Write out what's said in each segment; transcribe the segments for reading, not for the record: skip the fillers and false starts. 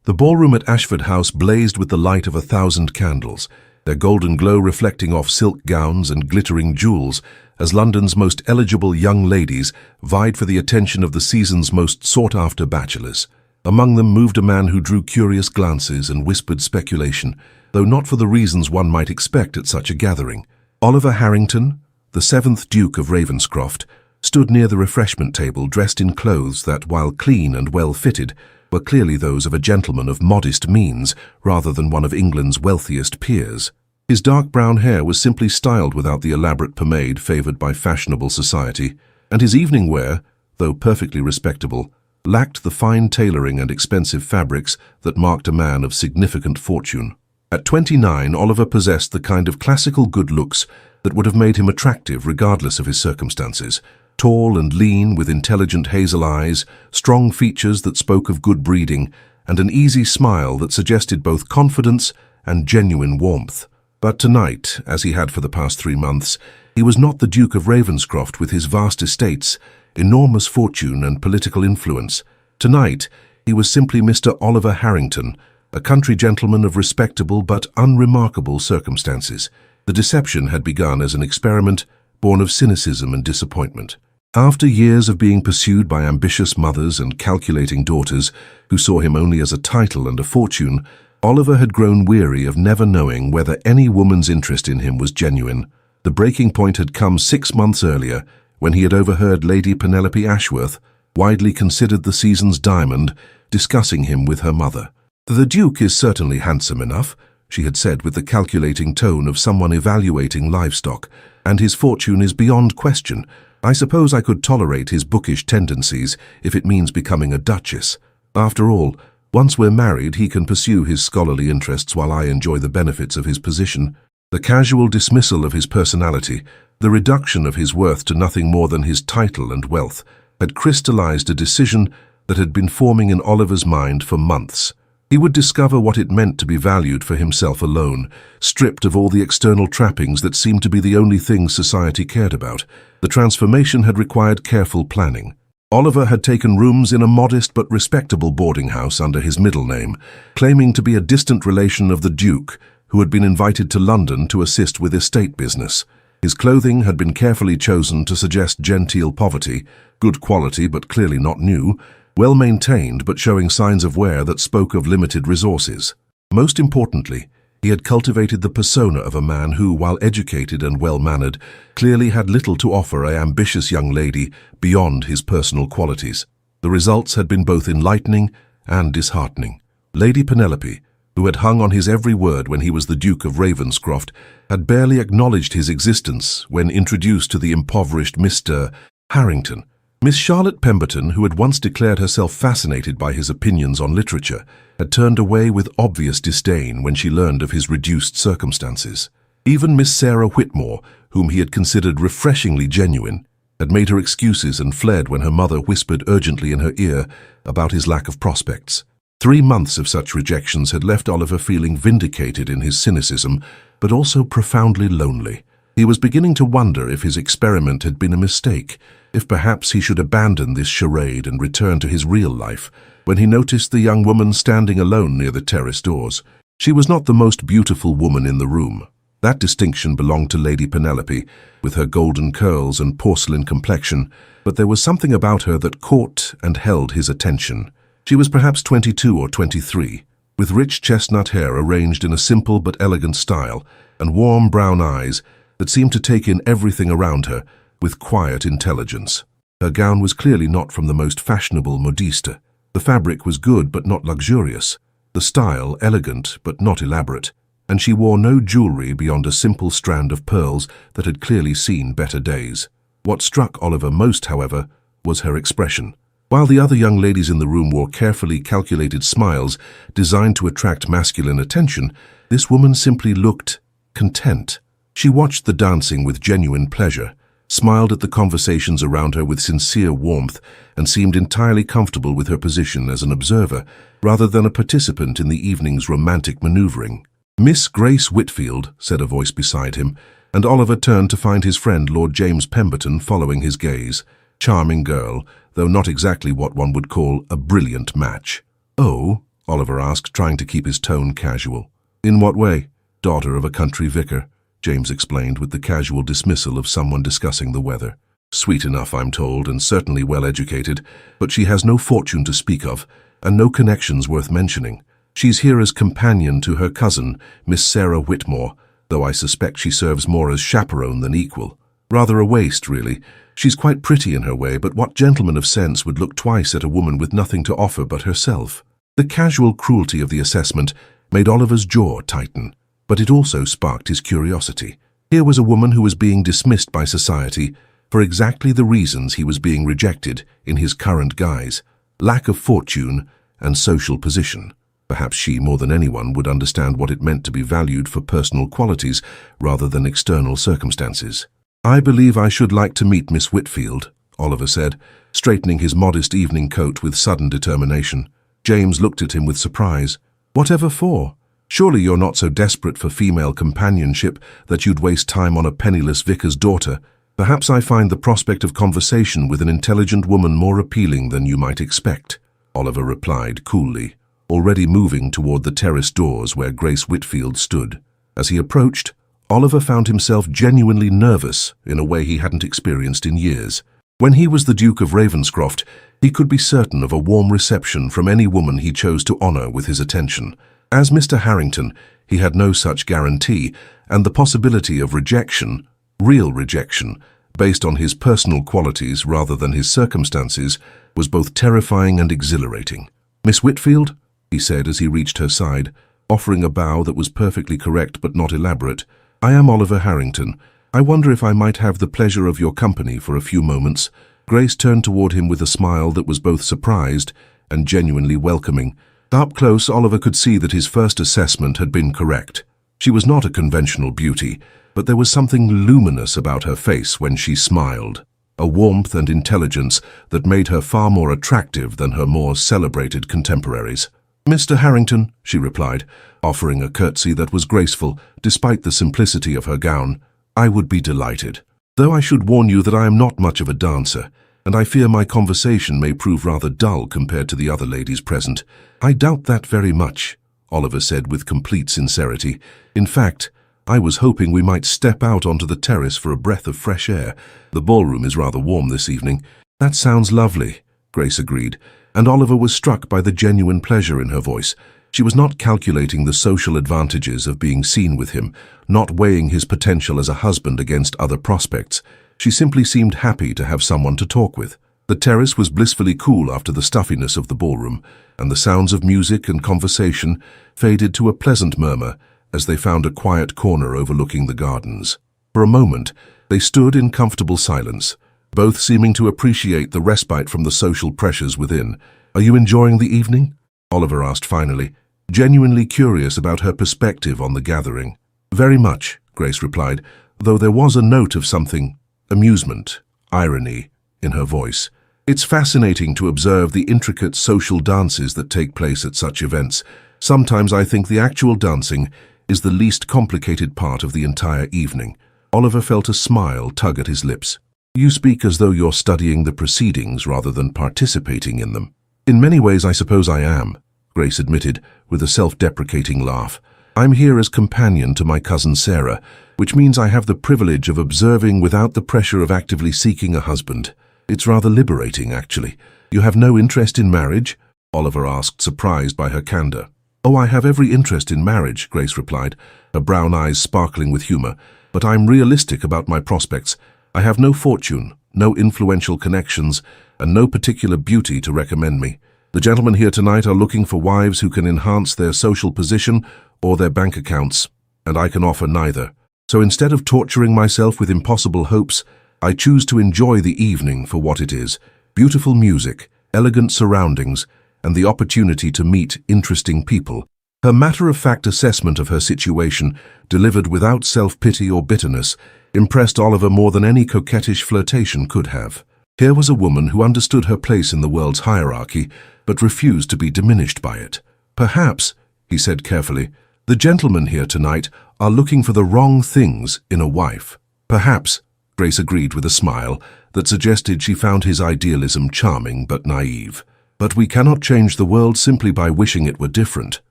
The ballroom at Ashford House blazed with the light of 1,000 candles, their golden glow reflecting off silk gowns and glittering jewels as London's most eligible young ladies vied for the attention of the season's most sought-after bachelors. Among them moved a man who drew curious glances and whispered speculation, though not for the reasons one might expect at such a gathering. Oliver Harrington, the 7th Duke of Ravenscroft, stood near the refreshment table dressed in clothes that, while clean and well-fitted, were clearly those of a gentleman of modest means rather than one of England's wealthiest peers. His dark brown hair was simply styled without the elaborate pomade favoured by fashionable society, and his evening wear, though perfectly respectable, lacked the fine tailoring and expensive fabrics that marked a man of significant fortune. At 29, Oliver possessed the kind of classical good looks that would have made him attractive regardless of his circumstances. Tall and lean, with intelligent hazel eyes, strong features that spoke of good breeding, and an easy smile that suggested both confidence and genuine warmth. But tonight, as he had for the past 3 months, he was not the Duke of Ravenscroft with his vast estates, enormous fortune and political influence. Tonight, he was simply Mr. Oliver Harrington, a country gentleman of respectable but unremarkable circumstances. The deception had begun as an experiment born of cynicism and disappointment. After years of being pursued by ambitious mothers and calculating daughters who saw him only as a title and a fortune, Oliver had grown weary of never knowing whether any woman's interest in him was genuine. The breaking point had come 6 months earlier, when he had overheard Lady Penelope Ashworth, widely considered the season's diamond, discussing him with her mother. "The Duke is certainly handsome enough," she had said with the calculating tone of someone evaluating livestock, "and his fortune is beyond question. I suppose I could tolerate his bookish tendencies if it means becoming a duchess. After all, once we're married, he can pursue his scholarly interests while I enjoy the benefits of his position." The casual dismissal of his personality, the reduction of his worth to nothing more than his title and wealth, had crystallized a decision that had been forming in Oliver's mind for months. He would discover what it meant to be valued for himself alone, stripped of all the external trappings that seemed to be the only things society cared about. The transformation had required careful planning. Oliver had taken rooms in a modest but respectable boarding house under his middle name, claiming to be a distant relation of the Duke, who had been invited to London to assist with estate business. His clothing had been carefully chosen to suggest genteel poverty, good quality but clearly not new, well-maintained but showing signs of wear that spoke of limited resources. Most importantly, he had cultivated the persona of a man who, while educated and well-mannered, clearly had little to offer an ambitious young lady beyond his personal qualities. The results had been both enlightening and disheartening. Lady Penelope, who had hung on his every word when he was the Duke of Ravenscroft, had barely acknowledged his existence when introduced to the impoverished Mr. Harrington. Miss Charlotte Pemberton, who had once declared herself fascinated by his opinions on literature, had turned away with obvious disdain when she learned of his reduced circumstances. Even Miss Sarah Whitmore, whom he had considered refreshingly genuine, had made her excuses and fled when her mother whispered urgently in her ear about his lack of prospects. 3 months of such rejections had left Oliver feeling vindicated in his cynicism, but also profoundly lonely. He was beginning to wonder if his experiment had been a mistake, if perhaps he should abandon this charade and return to his real life, when he noticed the young woman standing alone near the terrace doors. She was not the most beautiful woman in the room. That distinction belonged to Lady Penelope, with her golden curls and porcelain complexion, but there was something about her that caught and held his attention. She was perhaps 22 or 23, with rich chestnut hair arranged in a simple but elegant style, and warm brown eyes that seemed to take in everything around her with quiet intelligence. Her gown was clearly not from the most fashionable modiste. The fabric was good but not luxurious, the style elegant but not elaborate, and she wore no jewelry beyond a simple strand of pearls that had clearly seen better days. What struck Oliver most, however, was her expression. While the other young ladies in the room wore carefully calculated smiles designed to attract masculine attention, this woman simply looked content. She watched the dancing with genuine pleasure, smiled at the conversations around her with sincere warmth, and seemed entirely comfortable with her position as an observer rather than a participant in the evening's romantic maneuvering. "Miss Grace Whitfield," said a voice beside him, and Oliver turned to find his friend Lord James Pemberton following his gaze. Charming girl, though not exactly what one would call a brilliant match. "Oh," Oliver asked, trying to keep his tone casual. In what way? Daughter of a country vicar, James explained with the casual dismissal of someone discussing the weather. Sweet enough, I'm told, and certainly well educated, but she has no fortune to speak of, and no connections worth mentioning. She's here as companion to her cousin, Miss Sarah Whitmore, though I suspect she serves more as chaperone than equal. Rather a waste, really. She's quite pretty in her way, but what gentleman of sense would look twice at a woman with nothing to offer but herself? The casual cruelty of the assessment made Oliver's jaw tighten, but it also sparked his curiosity. Here was a woman who was being dismissed by society for exactly the reasons he was being rejected in his current guise: lack of fortune and social position. Perhaps she, more than anyone, would understand what it meant to be valued for personal qualities rather than external circumstances. I believe I should like to meet Miss Whitfield, Oliver said, straightening his modest evening coat with sudden determination. James looked at him with surprise. Whatever for? Surely you're not so desperate for female companionship that you'd waste time on a penniless vicar's daughter. Perhaps I find the prospect of conversation with an intelligent woman more appealing than you might expect, Oliver replied coolly, already moving toward the terrace doors where Grace Whitfield stood. As he approached, Oliver found himself genuinely nervous in a way he hadn't experienced in years. When he was the Duke of Ravensmoor, he could be certain of a warm reception from any woman he chose to honor with his attention. As Mr. Harrington, he had no such guarantee, and the possibility of rejection, real rejection, based on his personal qualities rather than his circumstances, was both terrifying and exhilarating. Miss Whitfield, he said as he reached her side, offering a bow that was perfectly correct but not elaborate. I am Oliver Harrington. I wonder if I might have the pleasure of your company for a few moments. Grace turned toward him with a smile that was both surprised and genuinely welcoming. Up close, Oliver could see that his first assessment had been correct. She was not a conventional beauty, but there was something luminous about her face when she smiled, a warmth and intelligence that made her far more attractive than her more celebrated contemporaries. Mr. Harrington, she replied, offering a curtsy that was graceful despite the simplicity of her gown, I would be delighted. Though I should warn you that I am not much of a dancer, and I fear my conversation may prove rather dull compared to the other ladies present. I doubt that very much, Oliver said with complete sincerity. In fact, I was hoping we might step out onto the terrace for a breath of fresh air. The ballroom is rather warm this evening. That sounds lovely, Grace agreed, and Oliver was struck by the genuine pleasure in her voice. She was not calculating the social advantages of being seen with him, not weighing his potential as a husband against other prospects. She simply seemed happy to have someone to talk with. The terrace was blissfully cool after the stuffiness of the ballroom, and the sounds of music and conversation faded to a pleasant murmur as they found a quiet corner overlooking the gardens. For a moment, they stood in comfortable silence, both seeming to appreciate the respite from the social pressures within. Are you enjoying the evening? Oliver asked finally, genuinely curious about her perspective on the gathering. Very much, Grace replied, though there was a note of something, amusement, irony, in her voice. It's fascinating to observe the intricate social dances that take place at such events. Sometimes I think the actual dancing is the least complicated part of the entire evening. Oliver felt a smile tug at his lips. You speak as though you're studying the proceedings rather than participating in them. In many ways, I suppose I am, Grace admitted with a self-deprecating laugh. I'm here as companion to my cousin Sarah, which means I have the privilege of observing without the pressure of actively seeking a husband. It's rather liberating, actually. You have no interest in marriage? Oliver asked, surprised by her candor. Oh, I have every interest in marriage, Grace replied, her brown eyes sparkling with humor, but I'm realistic about my prospects. I have no fortune, no influential connections, and no particular beauty to recommend me. The gentlemen here tonight are looking for wives who can enhance their social position or their bank accounts, and I can offer neither. So instead of torturing myself with impossible hopes, I choose to enjoy the evening for what it is: beautiful music, elegant surroundings, and the opportunity to meet interesting people. Her matter-of-fact assessment of her situation, delivered without self-pity or bitterness, impressed Oliver more than any coquettish flirtation could have. Here was a woman who understood her place in the world's hierarchy, but refused to be diminished by it. Perhaps, he said carefully, the gentlemen here tonight are looking for the wrong things in a wife. Perhaps, Grace agreed with a smile that suggested she found his idealism charming but naive. But we cannot change the world simply by wishing it were different.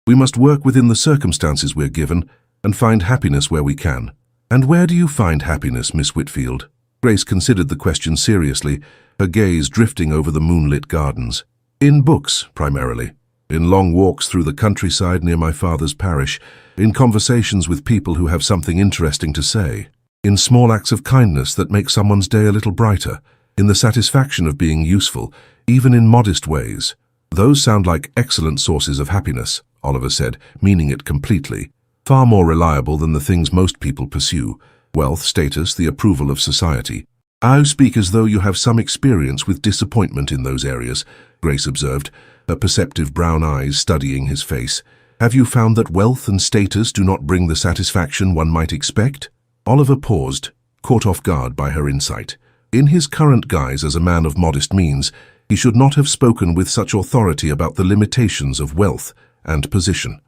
We must work within the circumstances we're given and find happiness where we can. And where do you find happiness, Miss Whitfield? Grace considered the question seriously, her gaze drifting over the moonlit gardens. In books, primarily. In long walks through the countryside near my father's parish. In conversations with people who have something interesting to say. In small acts of kindness that make someone's day a little brighter. In the satisfaction of being useful, even in modest ways. Those sound like excellent sources of happiness, Oliver said, meaning it completely. Far more reliable than the things most people pursue. Wealth, status, the approval of society. "I speak as though you have some experience with disappointment in those areas," Grace observed, her perceptive brown eyes studying his face. "Have you found that wealth and status do not bring the satisfaction one might expect?" Oliver paused, caught off guard by her insight. In his current guise as a man of modest means, he should not have spoken with such authority about the limitations of wealth and position.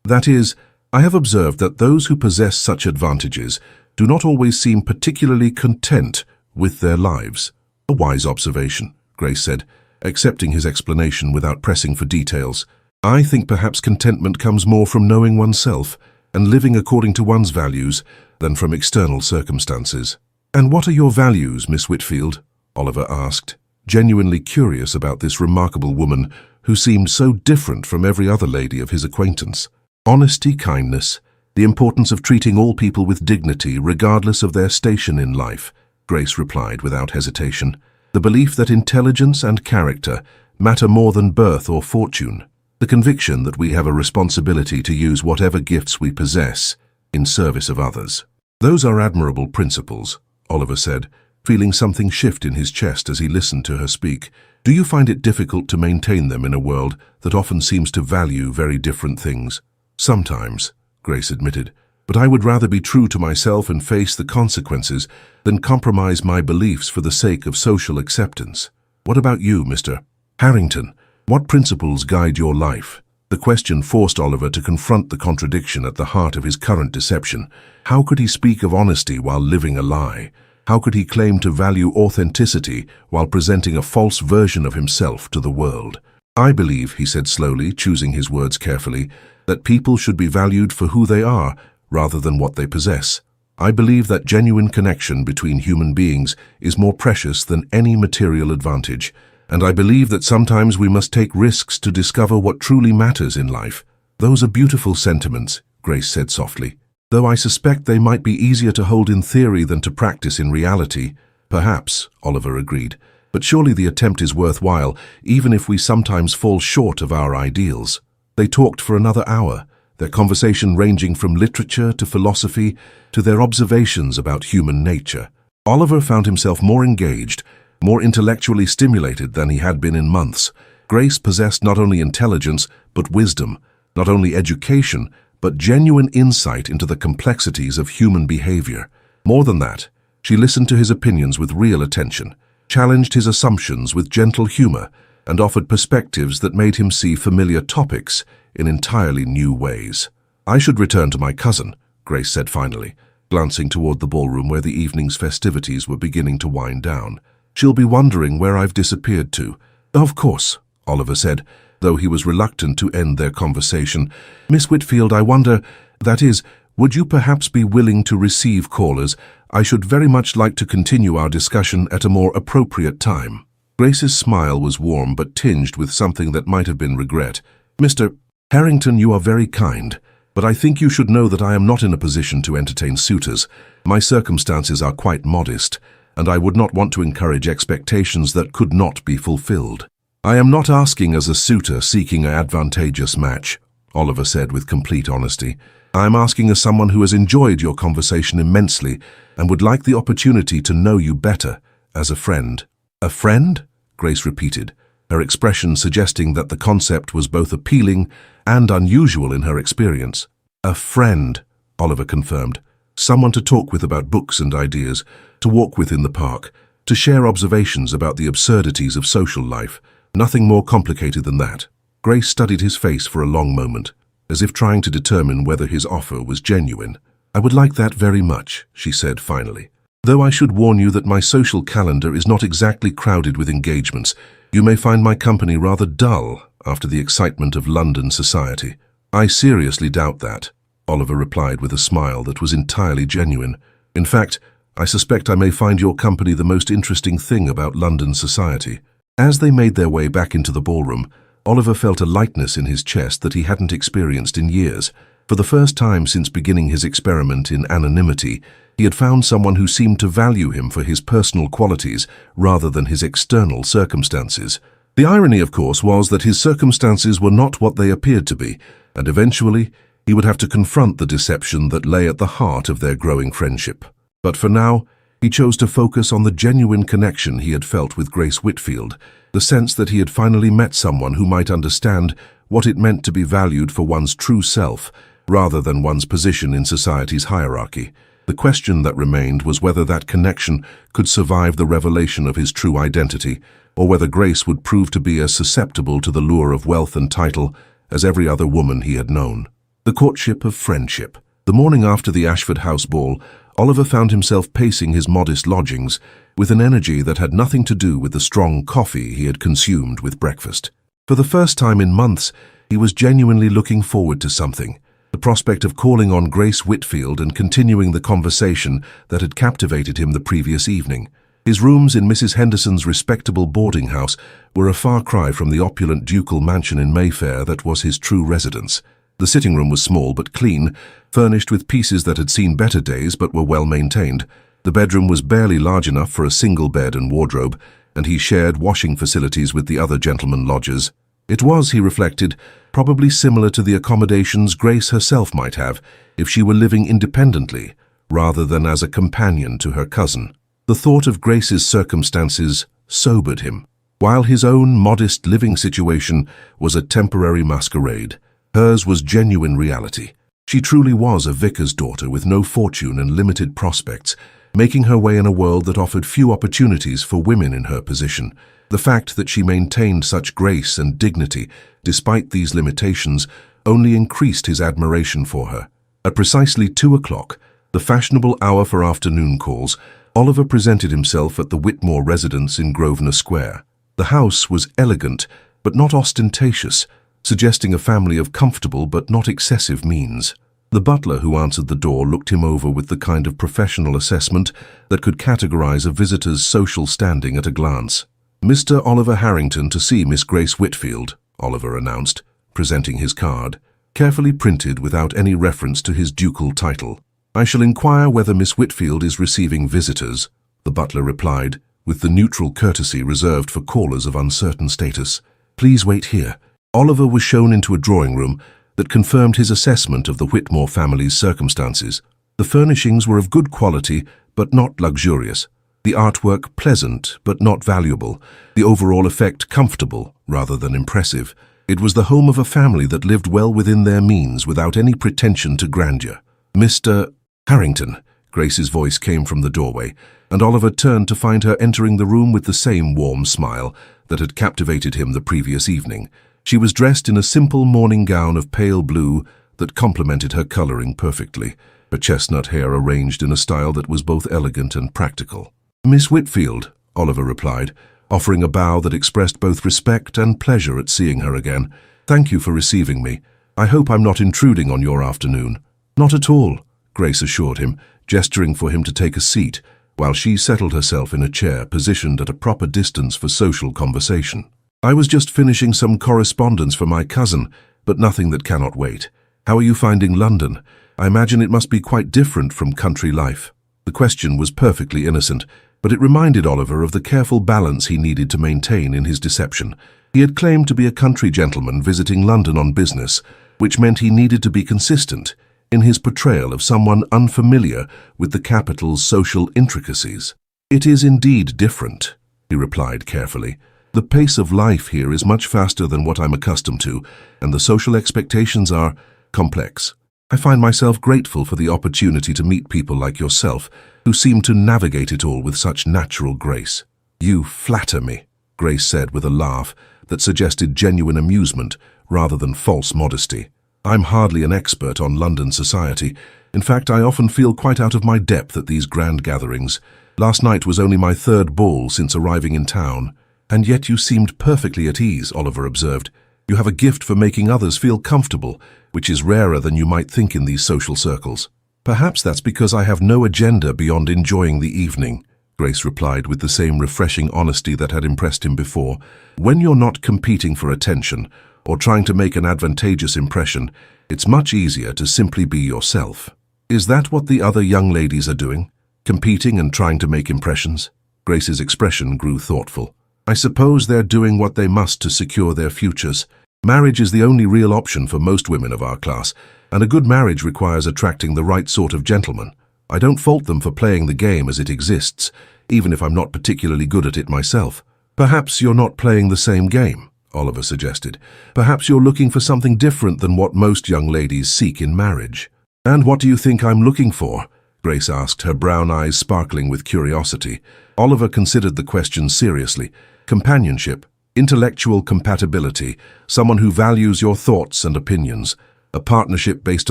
That is, I have observed that those who possess such advantages do not always seem particularly content with their lives." "A wise observation," Grace said, accepting his explanation without pressing for details. "I think perhaps contentment comes more from knowing oneself and living according to one's values than from external circumstances." "And what are your values, Miss Whitfield?" Oliver asked, genuinely curious about this remarkable woman who seemed so different from every other lady of his acquaintance. "Honesty, kindness, the importance of treating all people with dignity regardless of their station in life," Grace replied without hesitation. "The belief that intelligence and character matter more than birth or fortune. The conviction that we have a responsibility to use whatever gifts we possess in service of others." "Those are admirable principles," Oliver said, feeling something shift in his chest as he listened to her speak. "Do you find it difficult to maintain them in a world that often seems to value very different things?" "Sometimes," Grace admitted, "but I would rather be true to myself and face the consequences than compromise my beliefs for the sake of social acceptance. What about you, Mr. Harrington? What principles guide your life?" The question forced Oliver to confront the contradiction at the heart of his current deception. How could he speak of honesty while living a lie? How could he claim to value authenticity while presenting a false version of himself to the world? "I believe," he said slowly, choosing his words carefully, "that people should be valued for who they are rather than what they possess. I believe that genuine connection between human beings is more precious than any material advantage, and I believe that sometimes we must take risks to discover what truly matters in life." "Those are beautiful sentiments," Grace said softly, "though I suspect they might be easier to hold in theory than to practice in reality." "Perhaps," Oliver agreed, "but surely the attempt is worthwhile, even if we sometimes fall short of our ideals." They talked for another hour, their conversation ranging from literature to philosophy to their observations about human nature. Oliver found himself more engaged, more intellectually stimulated than he had been in months. Grace possessed not only intelligence, but wisdom, not only education, but genuine insight into the complexities of human behavior. More than that, she listened to his opinions with real attention, challenged his assumptions with gentle humor, and offered perspectives that made him see familiar topics in entirely new ways. "I should return to my cousin," Grace said finally, glancing toward the ballroom where the evening's festivities were beginning to wind down. "She'll be wondering where I've disappeared to." "Of course," Oliver said, though he was reluctant to end their conversation. "Miss Whitfield, I wonder, that is, would you perhaps be willing to receive callers? I should very much like to continue our discussion at a more appropriate time." Grace's smile was warm but tinged with something that might have been regret. "Mr. Harrington, you are very kind, but I think you should know that I am not in a position to entertain suitors. My circumstances are quite modest, and I would not want to encourage expectations that could not be fulfilled." "I am not asking as a suitor seeking an advantageous match," Oliver said with complete honesty. "I am asking as someone who has enjoyed your conversation immensely and would like the opportunity to know you better, as a friend." "A friend?" Grace repeated, her expression suggesting that the concept was both appealing and unusual in her experience. "A friend," Oliver confirmed. "Someone to talk with about books and ideas, to walk with in the park, to share observations about the absurdities of social life. Nothing more complicated than that." Grace studied his face for a long moment, as if trying to determine whether his offer was genuine. "I would like that very much," she said finally. "Though I should warn you that my social calendar is not exactly crowded with engagements. You may find my company rather dull after the excitement of London society. I seriously doubt that, Oliver replied with a smile that was entirely genuine. In fact, I suspect I may find your company the most interesting thing about London society. As they made their way back into the ballroom, Oliver felt a lightness in his chest that he hadn't experienced in years. For the first time since beginning his experiment in anonymity, he had found someone who seemed to value him for his personal qualities rather than his external circumstances. The irony, of course, was that his circumstances were not what they appeared to be, and eventually he would have to confront the deception that lay at the heart of their growing friendship. But for now, he chose to focus on the genuine connection he had felt with Grace Whitfield, the sense that he had finally met someone who might understand what it meant to be valued for one's true self, rather than one's position in society's hierarchy. The question that remained was whether that connection could survive the revelation of his true identity, or whether Grace would prove to be as susceptible to the lure of wealth and title as every other woman he had known. The courtship of friendship. The morning after the Ashford House ball, Oliver found himself pacing his modest lodgings with an energy that had nothing to do with the strong coffee he had consumed with breakfast. For the first time in months, he was genuinely looking forward to something. The prospect of calling on Grace Whitfield and continuing the conversation that had captivated him the previous evening. His rooms in Mrs. Henderson's respectable boarding house were a far cry from the opulent ducal mansion in Mayfair that was his true residence. The sitting room was small but clean, furnished with pieces that had seen better days but were well maintained. The bedroom was barely large enough for a single bed and wardrobe, and he shared washing facilities with the other gentlemen lodgers. It was, he reflected, probably similar to the accommodations Grace herself might have if she were living independently, rather than as a companion to her cousin. The thought of Grace's circumstances sobered him. While his own modest living situation was a temporary masquerade, hers was genuine reality. She truly was a vicar's daughter with no fortune and limited prospects, making her way in a world that offered few opportunities for women in her position. The fact that she maintained such grace and dignity despite these limitations only increased his admiration for her. At precisely 2 o'clock, the fashionable hour for afternoon calls, Oliver presented himself at the Whitmore residence in Grosvenor Square. The house was elegant but not ostentatious, suggesting a family of comfortable but not excessive means. The butler who answered the door looked him over with the kind of professional assessment that could categorize a visitor's social standing at a glance. "Mr. Oliver Harrington to see Miss Grace Whitfield," Oliver announced, presenting his card, carefully printed without any reference to his ducal title. "I shall inquire whether Miss Whitfield is receiving visitors," the butler replied, with the neutral courtesy reserved for callers of uncertain status. "Please wait here." Oliver was shown into a drawing room that confirmed his assessment of the Whitmore family's circumstances. The furnishings were of good quality but not luxurious. The artwork pleasant but not valuable. The overall effect comfortable rather than impressive. It was the home of a family that lived well within their means without any pretension to grandeur. "Mr. Harrington," Grace's voice came from the doorway, and Oliver turned to find her entering the room with the same warm smile that had captivated him the previous evening. She was dressed in a simple morning gown of pale blue that complemented her coloring perfectly, her chestnut hair arranged in a style that was both elegant and practical. "Miss Whitfield," Oliver replied, offering a bow that expressed both respect and pleasure at seeing her again. "Thank you for receiving me. I hope I'm not intruding on your afternoon." "Not at all," Grace assured him, gesturing for him to take a seat, while she settled herself in a chair positioned at a proper distance for social conversation. "I was just finishing some correspondence for my cousin, but nothing that cannot wait. How are you finding London? I imagine it must be quite different from country life." The question was perfectly innocent, but it reminded Oliver of the careful balance he needed to maintain in his deception. He had claimed to be a country gentleman visiting London on business, which meant he needed to be consistent in his portrayal of someone unfamiliar with the capital's social intricacies. "It is indeed different," he replied carefully. "The pace of life here is much faster than what I'm accustomed to, and the social expectations are complex. I find myself grateful for the opportunity to meet people like yourself, who seem to navigate it all with such natural grace." "You flatter me," Grace said with a laugh that suggested genuine amusement rather than false modesty. "I'm hardly an expert on London society. In fact, I often feel quite out of my depth at these grand gatherings. Last night was only my 3rd ball since arriving in town. "And yet you seemed perfectly at ease," Oliver observed. "You have a gift for making others feel comfortable, which is rarer than you might think in these social circles." "Perhaps that's because I have no agenda beyond enjoying the evening," Grace replied with the same refreshing honesty that had impressed him before. "When you're not competing for attention or trying to make an advantageous impression, it's much easier to simply be yourself." "Is that what the other young ladies are doing? Competing and trying to make impressions?" Grace's expression grew thoughtful. "I suppose they're doing what they must to secure their futures. Marriage is the only real option for most women of our class, and a good marriage requires attracting the right sort of gentleman. I don't fault them for playing the game as it exists, even if I'm not particularly good at it myself." "Perhaps you're not playing the same game," Oliver suggested. "Perhaps you're looking for something different than what most young ladies seek in marriage." "And what do you think I'm looking for?" Grace asked, her brown eyes sparkling with curiosity. Oliver considered the question seriously. "Companionship, intellectual compatibility, someone who values your thoughts and opinions, a partnership based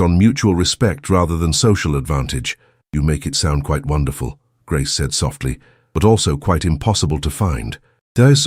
on mutual respect rather than social advantage." "You make it sound quite wonderful," Grace said softly, "but also quite impossible to find."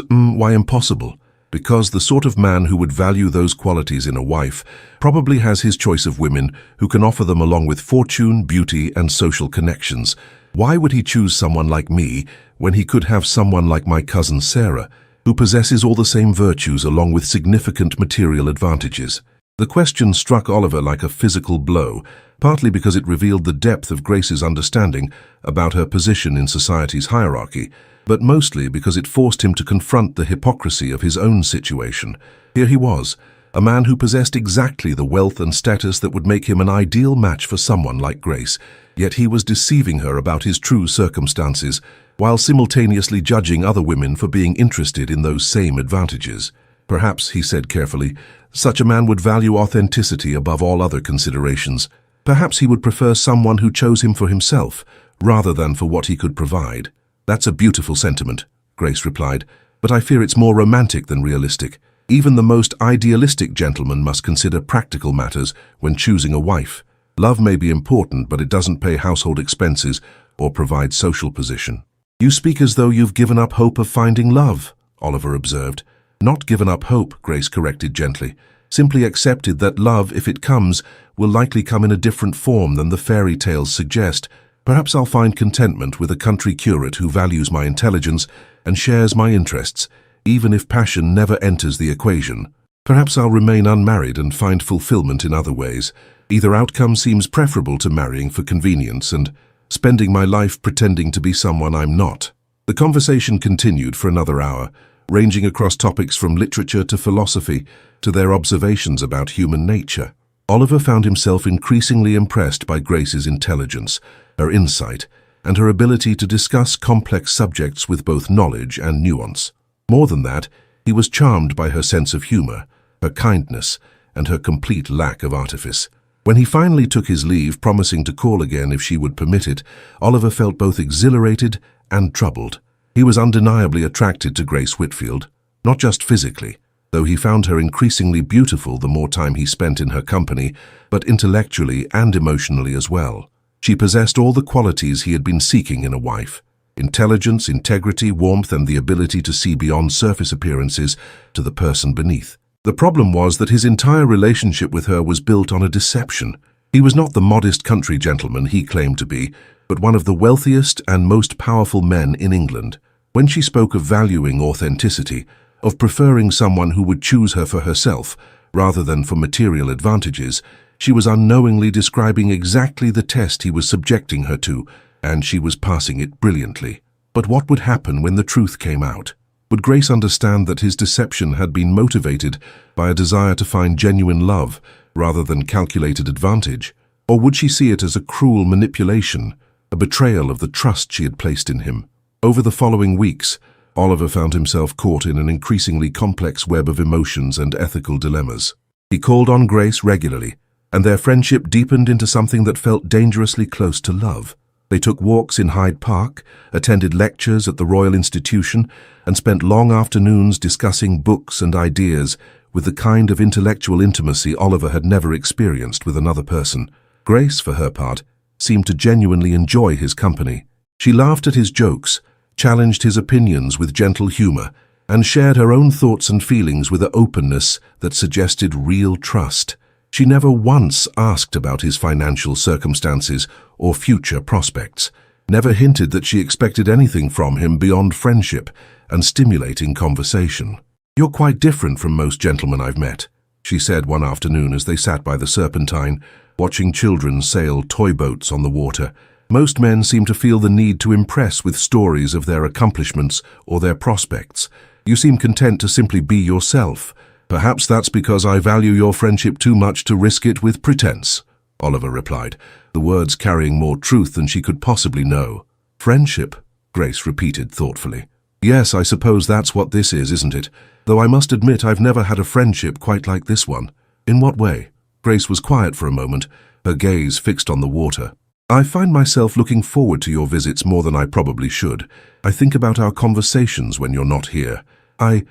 Why impossible? Because the sort of man who would value those qualities in a wife probably has his choice of women who can offer them along with fortune, beauty, and social connections. Why would he choose someone like me when he could have someone like my cousin Sarah, who possesses all the same virtues along with significant material advantages? The question struck Oliver like a physical blow, partly because it revealed the depth of Grace's understanding about her position in society's hierarchy, but mostly because it forced him to confront the hypocrisy of his own situation. Here he was, a man who possessed exactly the wealth and status that would make him an ideal match for someone like Grace, yet he was deceiving her about his true circumstances, while simultaneously judging other women for being interested in those same advantages. Perhaps, he said carefully, such a man would value authenticity above all other considerations. Perhaps he would prefer someone who chose him for himself, rather than for what he could provide. "That's a beautiful sentiment," Grace replied, "but I fear it's more romantic than realistic. Even the most idealistic gentleman must consider practical matters when choosing a wife. Love may be important, but it doesn't pay household expenses or provide social position." "You speak as though you've given up hope of finding love," Oliver observed. "Not given up hope," Grace corrected gently. "Simply accepted that love, if it comes, will likely come in a different form than the fairy tales suggest. Perhaps I'll find contentment with a country curate who values my intelligence and shares my interests, even if passion never enters the equation. Perhaps I'll remain unmarried and find fulfillment in other ways. Either outcome seems preferable to marrying for convenience and spending my life pretending to be someone I'm not." The conversation continued for another hour, ranging across topics from literature to philosophy to their observations about human nature. Oliver found himself increasingly impressed by Grace's intelligence, her insight, and her ability to discuss complex subjects with both knowledge and nuance. More than that, he was charmed by her sense of humor, her kindness, and her complete lack of artifice. When he finally took his leave, promising to call again if she would permit it, Oliver felt both exhilarated and troubled. He was undeniably attracted to Grace Whitfield, not just physically, though he found her increasingly beautiful the more time he spent in her company, but intellectually and emotionally as well. She possessed all the qualities he had been seeking in a wife: intelligence, integrity, warmth, and the ability to see beyond surface appearances to the person beneath. The problem was that his entire relationship with her was built on a deception. He was not the modest country gentleman he claimed to be, but one of the wealthiest and most powerful men in England. When she spoke of valuing authenticity, of preferring someone who would choose her for herself, rather than for material advantages, she was unknowingly describing exactly the test he was subjecting her to, and she was passing it brilliantly. But what would happen when the truth came out? Would Grace understand that his deception had been motivated by a desire to find genuine love rather than calculated advantage? Or would she see it as a cruel manipulation, a betrayal of the trust she had placed in him? Over the following weeks, Oliver found himself caught in an increasingly complex web of emotions and ethical dilemmas. He called on Grace regularly, and their friendship deepened into something that felt dangerously close to love. They took walks in Hyde Park, attended lectures at the Royal Institution, and spent long afternoons discussing books and ideas with the kind of intellectual intimacy Oliver had never experienced with another person. Grace, for her part, seemed to genuinely enjoy his company. She laughed at his jokes, challenged his opinions with gentle humor, and shared her own thoughts and feelings with an openness that suggested real trust. She never once asked about his financial circumstances or future prospects, never hinted that she expected anything from him beyond friendship and stimulating conversation. "You're quite different from most gentlemen I've met," she said one afternoon as they sat by the Serpentine, watching children sail toy boats on the water. "Most men seem to feel the need to impress with stories of their accomplishments or their prospects. You seem content to simply be yourself. Perhaps that's because I value your friendship too much to risk it with pretense," Oliver replied, the words carrying more truth than she could possibly know. "Friendship?" Grace repeated thoughtfully. "Yes, I suppose that's what this is, isn't it? Though I must admit I've never had a friendship quite like this one." "In what way?" Grace was quiet for a moment, her gaze fixed on the water. "I find myself looking forward to your visits more than I probably should. I think about our conversations when you're not here. I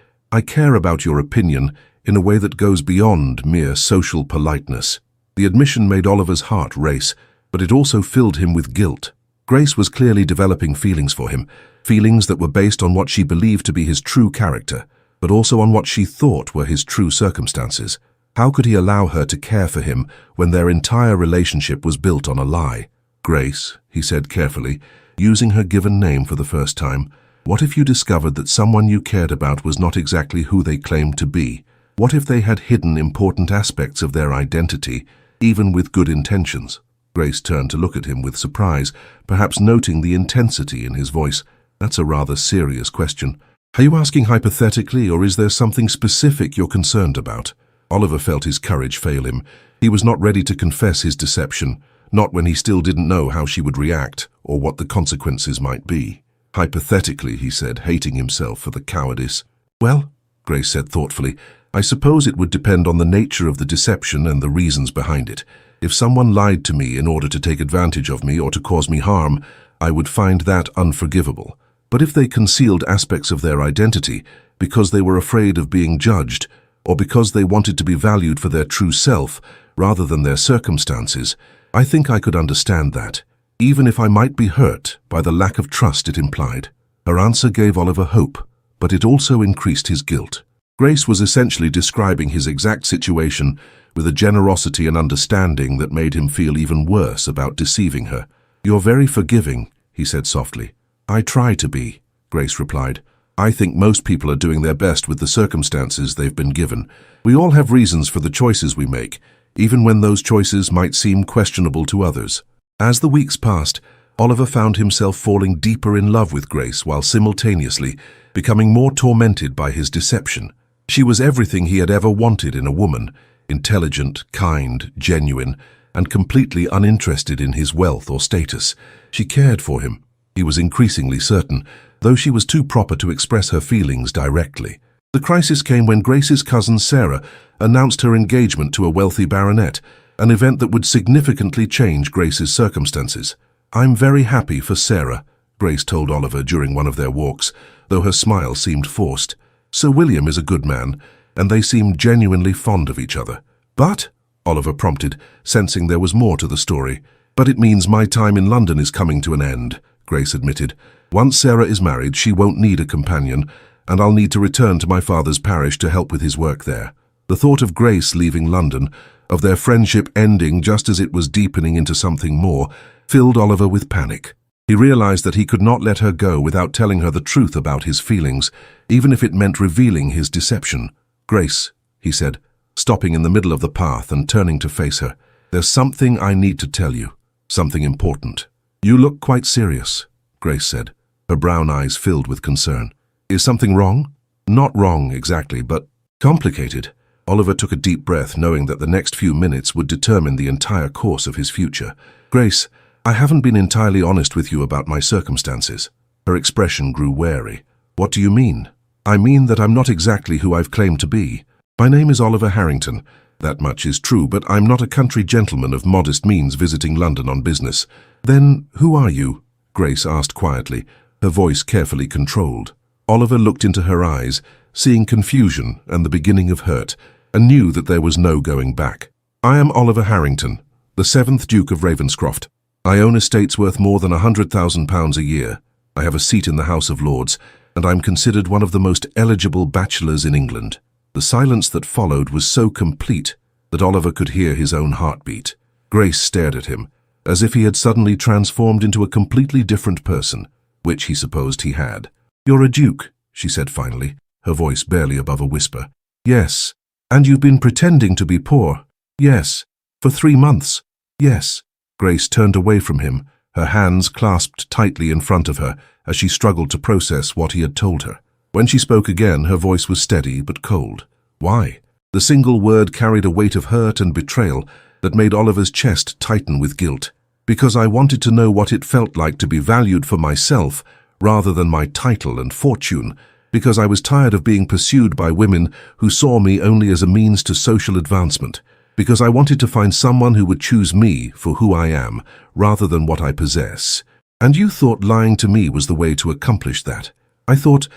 care about your opinion in a way that goes beyond mere social politeness." The admission made Oliver's heart race, but it also filled him with guilt. Grace was clearly developing feelings for him, feelings that were based on what she believed to be his true character, but also on what she thought were his true circumstances. How could he allow her to care for him when their entire relationship was built on a lie? "Grace," he said carefully, using her given name for the first time, "what if you discovered that someone you cared about was not exactly who they claimed to be? What if they had hidden important aspects of their identity, even with good intentions?" Grace turned to look at him with surprise, perhaps noting the intensity in his voice. "That's a rather serious question. Are you asking hypothetically, or is there something specific you're concerned about?" Oliver felt his courage fail him. He was not ready to confess his deception, not when he still didn't know how she would react or what the consequences might be. "Hypothetically," he said, hating himself for the cowardice. "Well," Grace said thoughtfully, "I suppose it would depend on the nature of the deception and the reasons behind it. If someone lied to me in order to take advantage of me or to cause me harm, I would find that unforgivable. But if they concealed aspects of their identity because they were afraid of being judged, or because they wanted to be valued for their true self rather than their circumstances, I think I could understand that, even if I might be hurt by the lack of trust it implied." Her answer gave Oliver hope, but it also increased his guilt. Grace was essentially describing his exact situation with a generosity and understanding that made him feel even worse about deceiving her. "You're very forgiving," he said softly. "I try to be," Grace replied. "I think most people are doing their best with the circumstances they've been given. We all have reasons for the choices we make, even when those choices might seem questionable to others." As the weeks passed, Oliver found himself falling deeper in love with Grace while simultaneously becoming more tormented by his deception. She was everything he had ever wanted in a woman: intelligent, kind, genuine, and completely uninterested in his wealth or status. She cared for him, he was increasingly certain, though she was too proper to express her feelings directly. The crisis came when Grace's cousin Sarah announced her engagement to a wealthy baronet, an event that would significantly change Grace's circumstances. "I'm very happy for Sarah," Grace told Oliver during one of their walks, though her smile seemed forced. "Sir William is a good man, and they seem genuinely fond of each other." "But," Oliver prompted, sensing there was more to the story. "But it means my time in London is coming to an end," Grace admitted. "Once Sarah is married, she won't need a companion, and I'll need to return to my father's parish to help with his work there." The thought of Grace leaving London, of their friendship ending just as it was deepening into something more, filled Oliver with panic. He realized that he could not let her go without telling her the truth about his feelings, even if it meant revealing his deception. "Grace," he said, stopping in the middle of the path and turning to face her, "there's something I need to tell you, something important." "You look quite serious," Grace said, her brown eyes filled with concern. "Is something wrong?" "Not wrong exactly, but complicated." Oliver took a deep breath, knowing that the next few minutes would determine the entire course of his future. "Grace, I haven't been entirely honest with you about my circumstances." Her expression grew wary. "What do you mean?" "I mean that I'm not exactly who I've claimed to be. My name is Oliver Harrington. That much is true, but I'm not a country gentleman of modest means visiting London on business." "Then who are you?" Grace asked quietly, her voice carefully controlled. Oliver looked into her eyes, seeing confusion and the beginning of hurt, and knew that there was no going back. "I am Oliver Harrington, the 7th Duke of Ravensmoor. I own estates worth more than £100,000 a year. I have a seat in the House of Lords, and I'm considered one of the most eligible bachelors in England." The silence that followed was so complete that Oliver could hear his own heartbeat. Grace stared at him, as if he had suddenly transformed into a completely different person, which he supposed he had. "You're a duke," she said finally, her voice barely above a whisper. "Yes. And you've been pretending to be poor." "Yes. For 3 months." "Yes." Grace turned away from him, her hands clasped tightly in front of her as she struggled to process what he had told her. When she spoke again, her voice was steady but cold. "Why?" The single word carried a weight of hurt and betrayal that made Oliver's chest tighten with guilt. "Because I wanted to know what it felt like to be valued for myself rather than my title and fortune. Because I was tired of being pursued by women who saw me only as a means to social advancement. Because I wanted to find someone who would choose me for who I am rather than what I possess. And you thought lying to me was the way to accomplish that. I hoped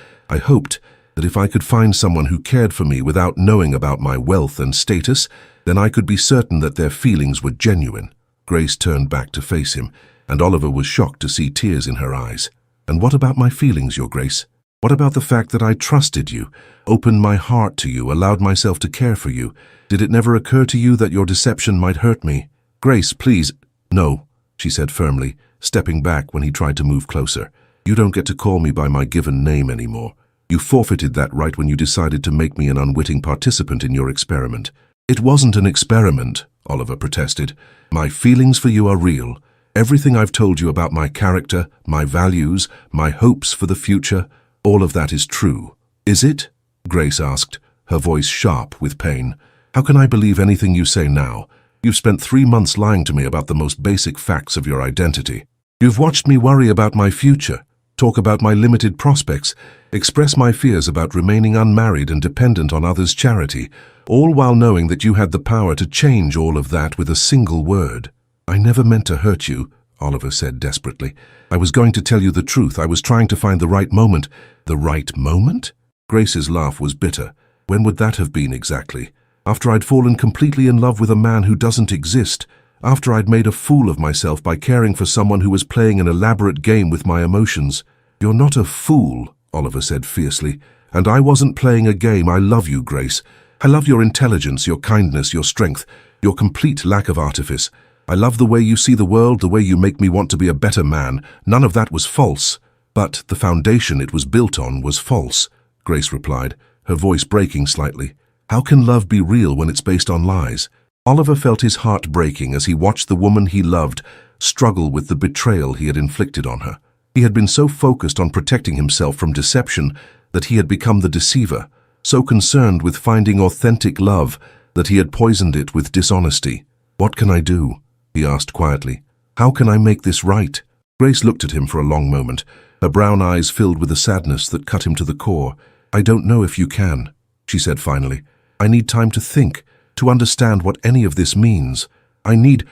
that if I could find someone who cared for me without knowing about my wealth and status, then I could be certain that their feelings were genuine." Grace turned back to face him, and Oliver was shocked to see tears in her eyes. "And what about my feelings, Your Grace? What about the fact that I trusted you, opened my heart to you, allowed myself to care for you? Did it never occur to you that your deception might hurt me?" "Grace, please." "No," she said firmly, stepping back when he tried to move closer. "You don't get to call me by my given name anymore. You forfeited that right when you decided to make me an unwitting participant in your experiment." "It wasn't an experiment," Oliver protested. "My feelings for you are real. Everything I've told you about my character, my values, my hopes for the future, all of that is true." "Is it?" Grace asked, her voice sharp with pain. "How can I believe anything you say now? You've spent 3 months lying to me about the most basic facts of your identity. You've watched me worry about my future, talk about my limited prospects, express my fears about remaining unmarried and dependent on others' charity, all while knowing that you had the power to change all of that with a single word." "I never meant to hurt you," Oliver said desperately. "I was going to tell you the truth. I was trying to find the right moment." "The right moment?" Grace's laugh was bitter. "When would that have been exactly? After I'd fallen completely in love with a man who doesn't exist, after I'd made a fool of myself by caring for someone who was playing an elaborate game with my emotions." "You're not a fool," Oliver said fiercely. "And I wasn't playing a game. I love you, Grace. I love your intelligence, your kindness, your strength, your complete lack of artifice. I love the way you see the world, the way you make me want to be a better man. None of that was false. But the foundation it was built on was false," Grace replied, her voice breaking slightly. "How can love be real when it's based on lies?" Oliver felt his heart breaking as he watched the woman he loved struggle with the betrayal he had inflicted on her. He had been so focused on protecting himself from deception that he had become the deceiver, so concerned with finding authentic love that he had poisoned it with dishonesty. "What can I do?" he asked quietly. "How can I make this right?" Grace looked at him for a long moment, her brown eyes filled with a sadness that cut him to the core. "I don't know if you can," she said finally. "I need time to think, to understand what any of this means. I need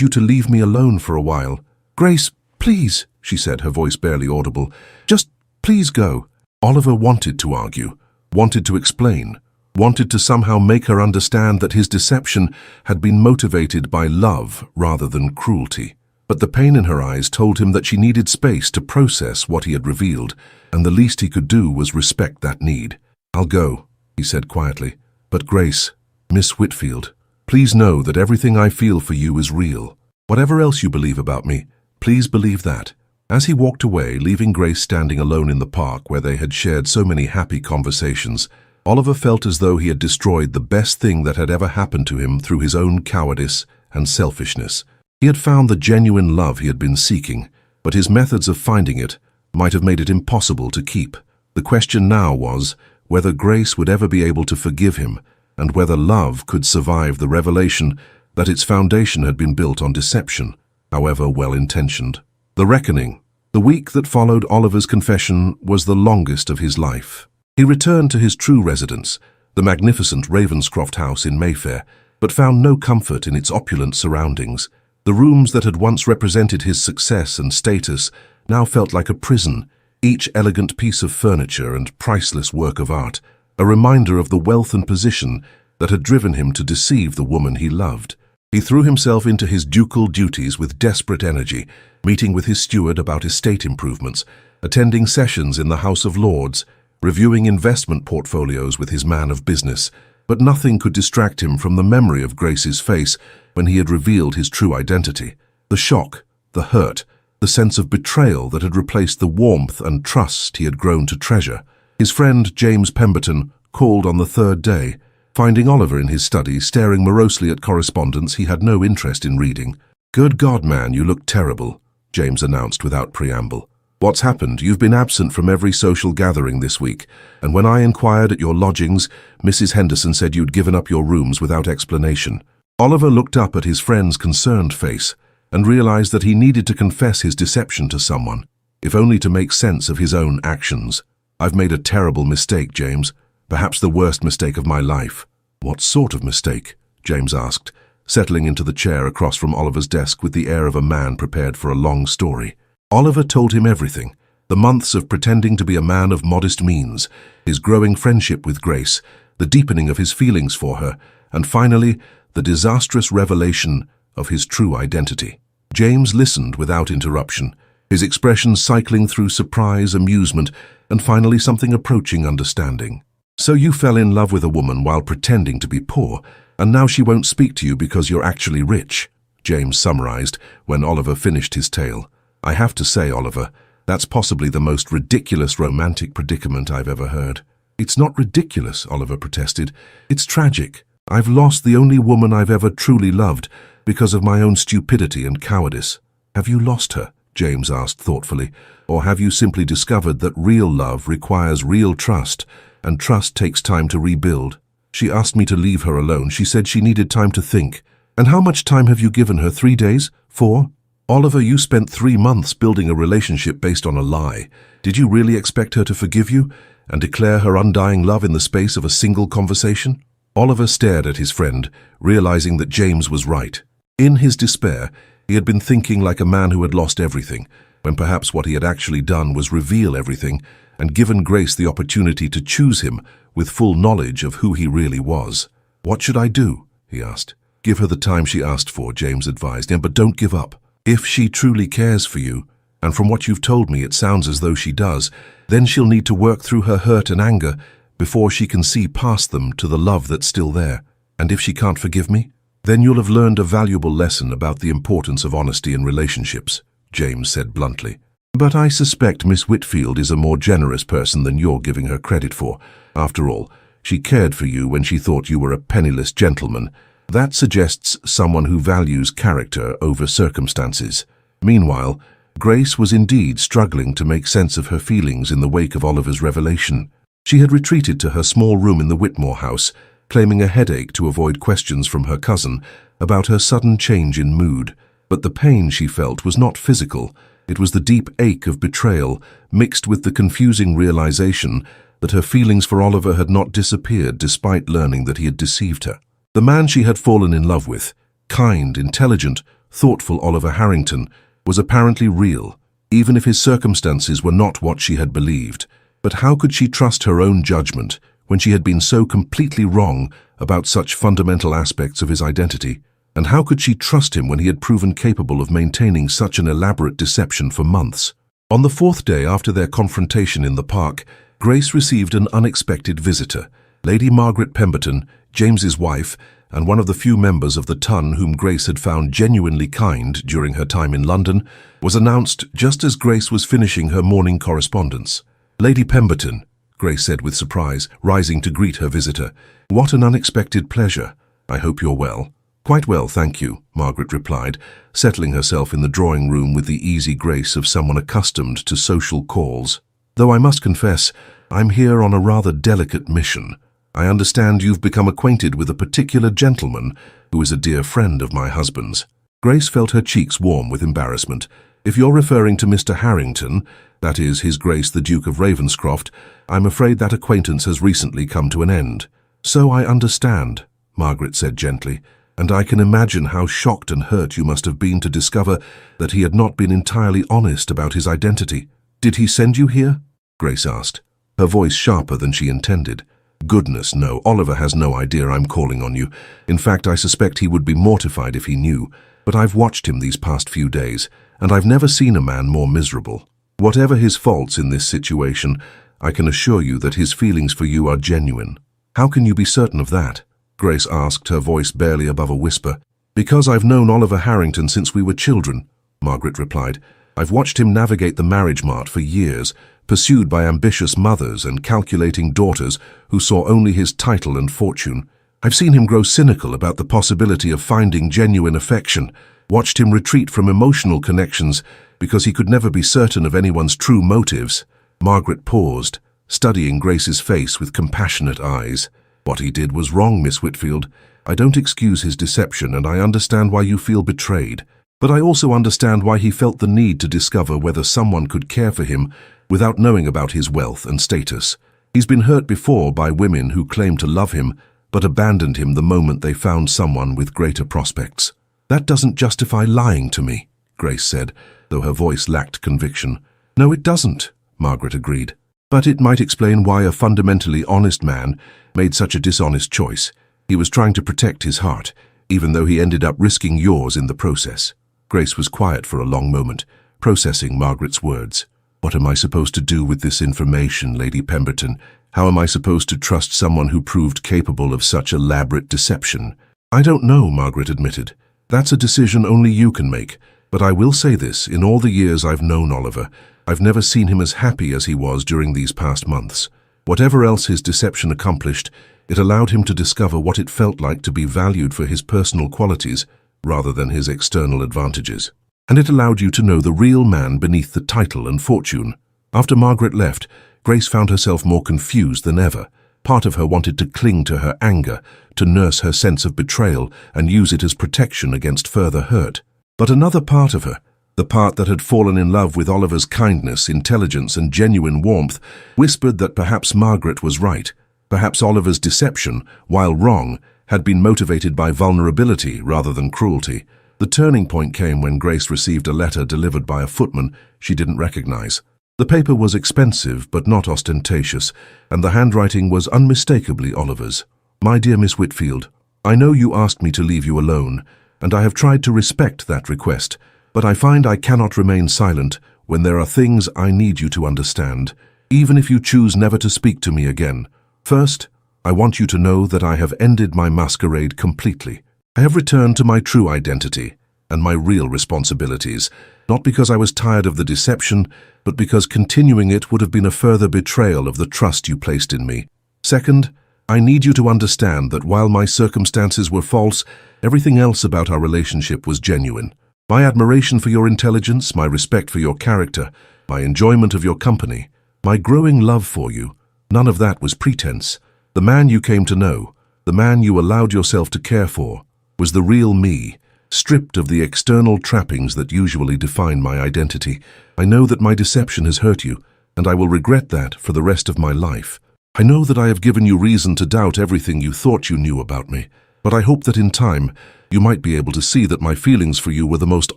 you to leave me alone for a while." "Grace, please," she said, her voice barely audible. "Just please go." Oliver wanted to argue, wanted to explain, wanted to somehow make her understand that his deception had been motivated by love rather than cruelty. But the pain in her eyes told him that she needed space to process what he had revealed, and the least he could do was respect that need. "I'll go," he said quietly. "But Grace, Miss Whitfield, please know that everything I feel for you is real. Whatever else you believe about me, please believe that." As he walked away, leaving Grace standing alone in the park where they had shared so many happy conversations, Oliver felt as though he had destroyed the best thing that had ever happened to him through his own cowardice and selfishness. He had found the genuine love he had been seeking, but his methods of finding it might have made it impossible to keep. The question now was whether Grace would ever be able to forgive him, and whether love could survive the revelation that its foundation had been built on deception, however well-intentioned. The reckoning. The week that followed Oliver's confession was the longest of his life. He returned to his true residence, the magnificent Ravenscroft house in Mayfair, but found no comfort in its opulent surroundings. The rooms that had once represented his success and status now felt like a prison, each elegant piece of furniture and priceless work of art, a reminder of the wealth and position that had driven him to deceive the woman he loved. He threw himself into his ducal duties with desperate energy, meeting with his steward about estate improvements, attending sessions in the House of Lords, reviewing investment portfolios with his man of business, but nothing could distract him from the memory of Grace's face when he had revealed his true identity. The shock, the hurt, the sense of betrayal that had replaced the warmth and trust he had grown to treasure. His friend James Pemberton called on the third day, finding Oliver in his study staring morosely at correspondence he had no interest in reading. "Good God, man, you look terrible," James announced without preamble. "What's happened? You've been absent from every social gathering this week, and when I inquired at your lodgings, Mrs. Henderson said you'd given up your rooms without explanation." Oliver looked up at his friend's concerned face and realized that he needed to confess his deception to someone, if only to make sense of his own actions. "I've made a terrible mistake, James. Perhaps the worst mistake of my life." "What sort of mistake?" James asked, settling into the chair across from Oliver's desk with the air of a man prepared for a long story. Oliver told him everything: the months of pretending to be a man of modest means, his growing friendship with Grace, the deepening of his feelings for her, and finally, the disastrous revelation of his true identity. James listened without interruption, his expression cycling through surprise, amusement, and finally something approaching understanding. "So you fell in love with a woman while pretending to be poor, and now she won't speak to you because you're actually rich," James summarized when Oliver finished his tale. "I have to say, Oliver, that's possibly the most ridiculous romantic predicament I've ever heard." "It's not ridiculous," Oliver protested. "It's tragic. I've lost the only woman I've ever truly loved because of my own stupidity and cowardice." "Have you lost her?" James asked thoughtfully. "Or have you simply discovered that real love requires real trust, and trust takes time to rebuild?" "She asked me to leave her alone. She said she needed time to think." "And how much time have you given her? 3 days? 4? Oliver, you spent 3 months building a relationship based on a lie. Did you really expect her to forgive you and declare her undying love in the space of a single conversation?" Oliver stared at his friend, realizing that James was right. In his despair, he had been thinking like a man who had lost everything, when perhaps what he had actually done was reveal everything and given Grace the opportunity to choose him with full knowledge of who he really was. "What should I do?" he asked. "Give her the time she asked for," James advised him, "but don't give up. If she truly cares for you, and from what you've told me it sounds as though she does, then she'll need to work through her hurt and anger before she can see past them to the love that's still there. And if she can't forgive me, then you'll have learned a valuable lesson about the importance of honesty in relationships," James said bluntly. "But I suspect Miss Whitfield is a more generous person than you're giving her credit for. After all, she cared for you when she thought you were a penniless gentleman. That suggests someone who values character over circumstances." Meanwhile, Grace was indeed struggling to make sense of her feelings in the wake of Oliver's revelation. She had retreated to her small room in the Whitmore house, claiming a headache to avoid questions from her cousin about her sudden change in mood. But the pain she felt was not physical. It was the deep ache of betrayal, mixed with the confusing realization that her feelings for Oliver had not disappeared despite learning that he had deceived her. The man she had fallen in love with, kind, intelligent, thoughtful Oliver Harrington, was apparently real, even if his circumstances were not what she had believed. But how could she trust her own judgment when she had been so completely wrong about such fundamental aspects of his identity? And how could she trust him when he had proven capable of maintaining such an elaborate deception for months? On the 4th day after their confrontation in the park, Grace received an unexpected visitor. Lady Margaret Pemberton, James's wife, and one of the few members of the ton whom Grace had found genuinely kind during her time in London, was announced just as Grace was finishing her morning correspondence. "Lady Pemberton," Grace said with surprise, rising to greet her visitor. "What an unexpected pleasure. I hope you're well." "Quite well, thank you," Margaret replied, settling herself in the drawing room with the easy grace of someone accustomed to social calls. "Though I must confess, I'm here on a rather delicate mission. I understand you've become acquainted with a particular gentleman who is a dear friend of my husband's." Grace felt her cheeks warm with embarrassment. "If you're referring to Mr. Harrington, that is, His Grace the Duke of Ravensmoor, I'm afraid that acquaintance has recently come to an end." "So I understand," Margaret said gently, "and I can imagine how shocked and hurt you must have been to discover that he had not been entirely honest about his identity. Did he send you here?" Grace asked, her voice sharper than she intended. "Goodness, no. Oliver has no idea I'm calling on you. In fact, I suspect he would be mortified if he knew. But I've watched him these past few days, and I've never seen a man more miserable." Whatever his faults in this situation, I can assure you that his feelings for you are genuine. How can you be certain of that? Grace asked, her voice barely above a whisper. Because I've known Oliver Harrington since we were children, Margaret replied. I've watched him navigate the marriage mart for years, pursued by ambitious mothers and calculating daughters who saw only his title and fortune. I've seen him grow cynical about the possibility of finding genuine affection, watched him retreat from emotional connections because he could never be certain of anyone's true motives. Margaret paused, studying Grace's face with compassionate eyes. What he did was wrong, Miss Whitfield. I don't excuse his deception, and I understand why you feel betrayed. But I also understand why he felt the need to discover whether someone could care for him without knowing about his wealth and status. He's been hurt before by women who claimed to love him, but abandoned him the moment they found someone with greater prospects. That doesn't justify lying to me, Grace said, though her voice lacked conviction. No, it doesn't, Margaret agreed. But it might explain why a fundamentally honest man made such a dishonest choice. He was trying to protect his heart, even though he ended up risking yours in the process. Grace was quiet for a long moment, processing Margaret's words. What am I supposed to do with this information, Lady Pemberton? How am I supposed to trust someone who proved capable of such elaborate deception? I don't know, Margaret admitted. That's a decision only you can make. But I will say this, in all the years I've known Oliver, I've never seen him as happy as he was during these past months. Whatever else his deception accomplished, it allowed him to discover what it felt like to be valued for his personal qualities rather than his external advantages. And it allowed you to know the real man beneath the title and fortune. After Margaret left, Grace found herself more confused than ever. Part of her wanted to cling to her anger, to nurse her sense of betrayal and use it as protection against further hurt. But another part of her, the part that had fallen in love with Oliver's kindness, intelligence, and genuine warmth, whispered that perhaps Margaret was right. Perhaps Oliver's deception, while wrong, had been motivated by vulnerability rather than cruelty. The turning point came when Grace received a letter delivered by a footman she didn't recognize. The paper was expensive but not ostentatious, and the handwriting was unmistakably Oliver's. My dear Miss Whitfield, I know you asked me to leave you alone, and I have tried to respect that request, but I find I cannot remain silent when there are things I need you to understand, even if you choose never to speak to me again. First, I want you to know that I have ended my masquerade completely. I have returned to my true identity and my real responsibilities, not because I was tired of the deception, but because continuing it would have been a further betrayal of the trust you placed in me. Second, I need you to understand that while my circumstances were false, everything else about our relationship was genuine. My admiration for your intelligence, my respect for your character, my enjoyment of your company, my growing love for you, none of that was pretense. The man you came to know, the man you allowed yourself to care for, was the real me, stripped of the external trappings that usually define my identity. I know that my deception has hurt you, and I will regret that for the rest of my life. I know that I have given you reason to doubt everything you thought you knew about me, but I hope that in time you might be able to see that my feelings for you were the most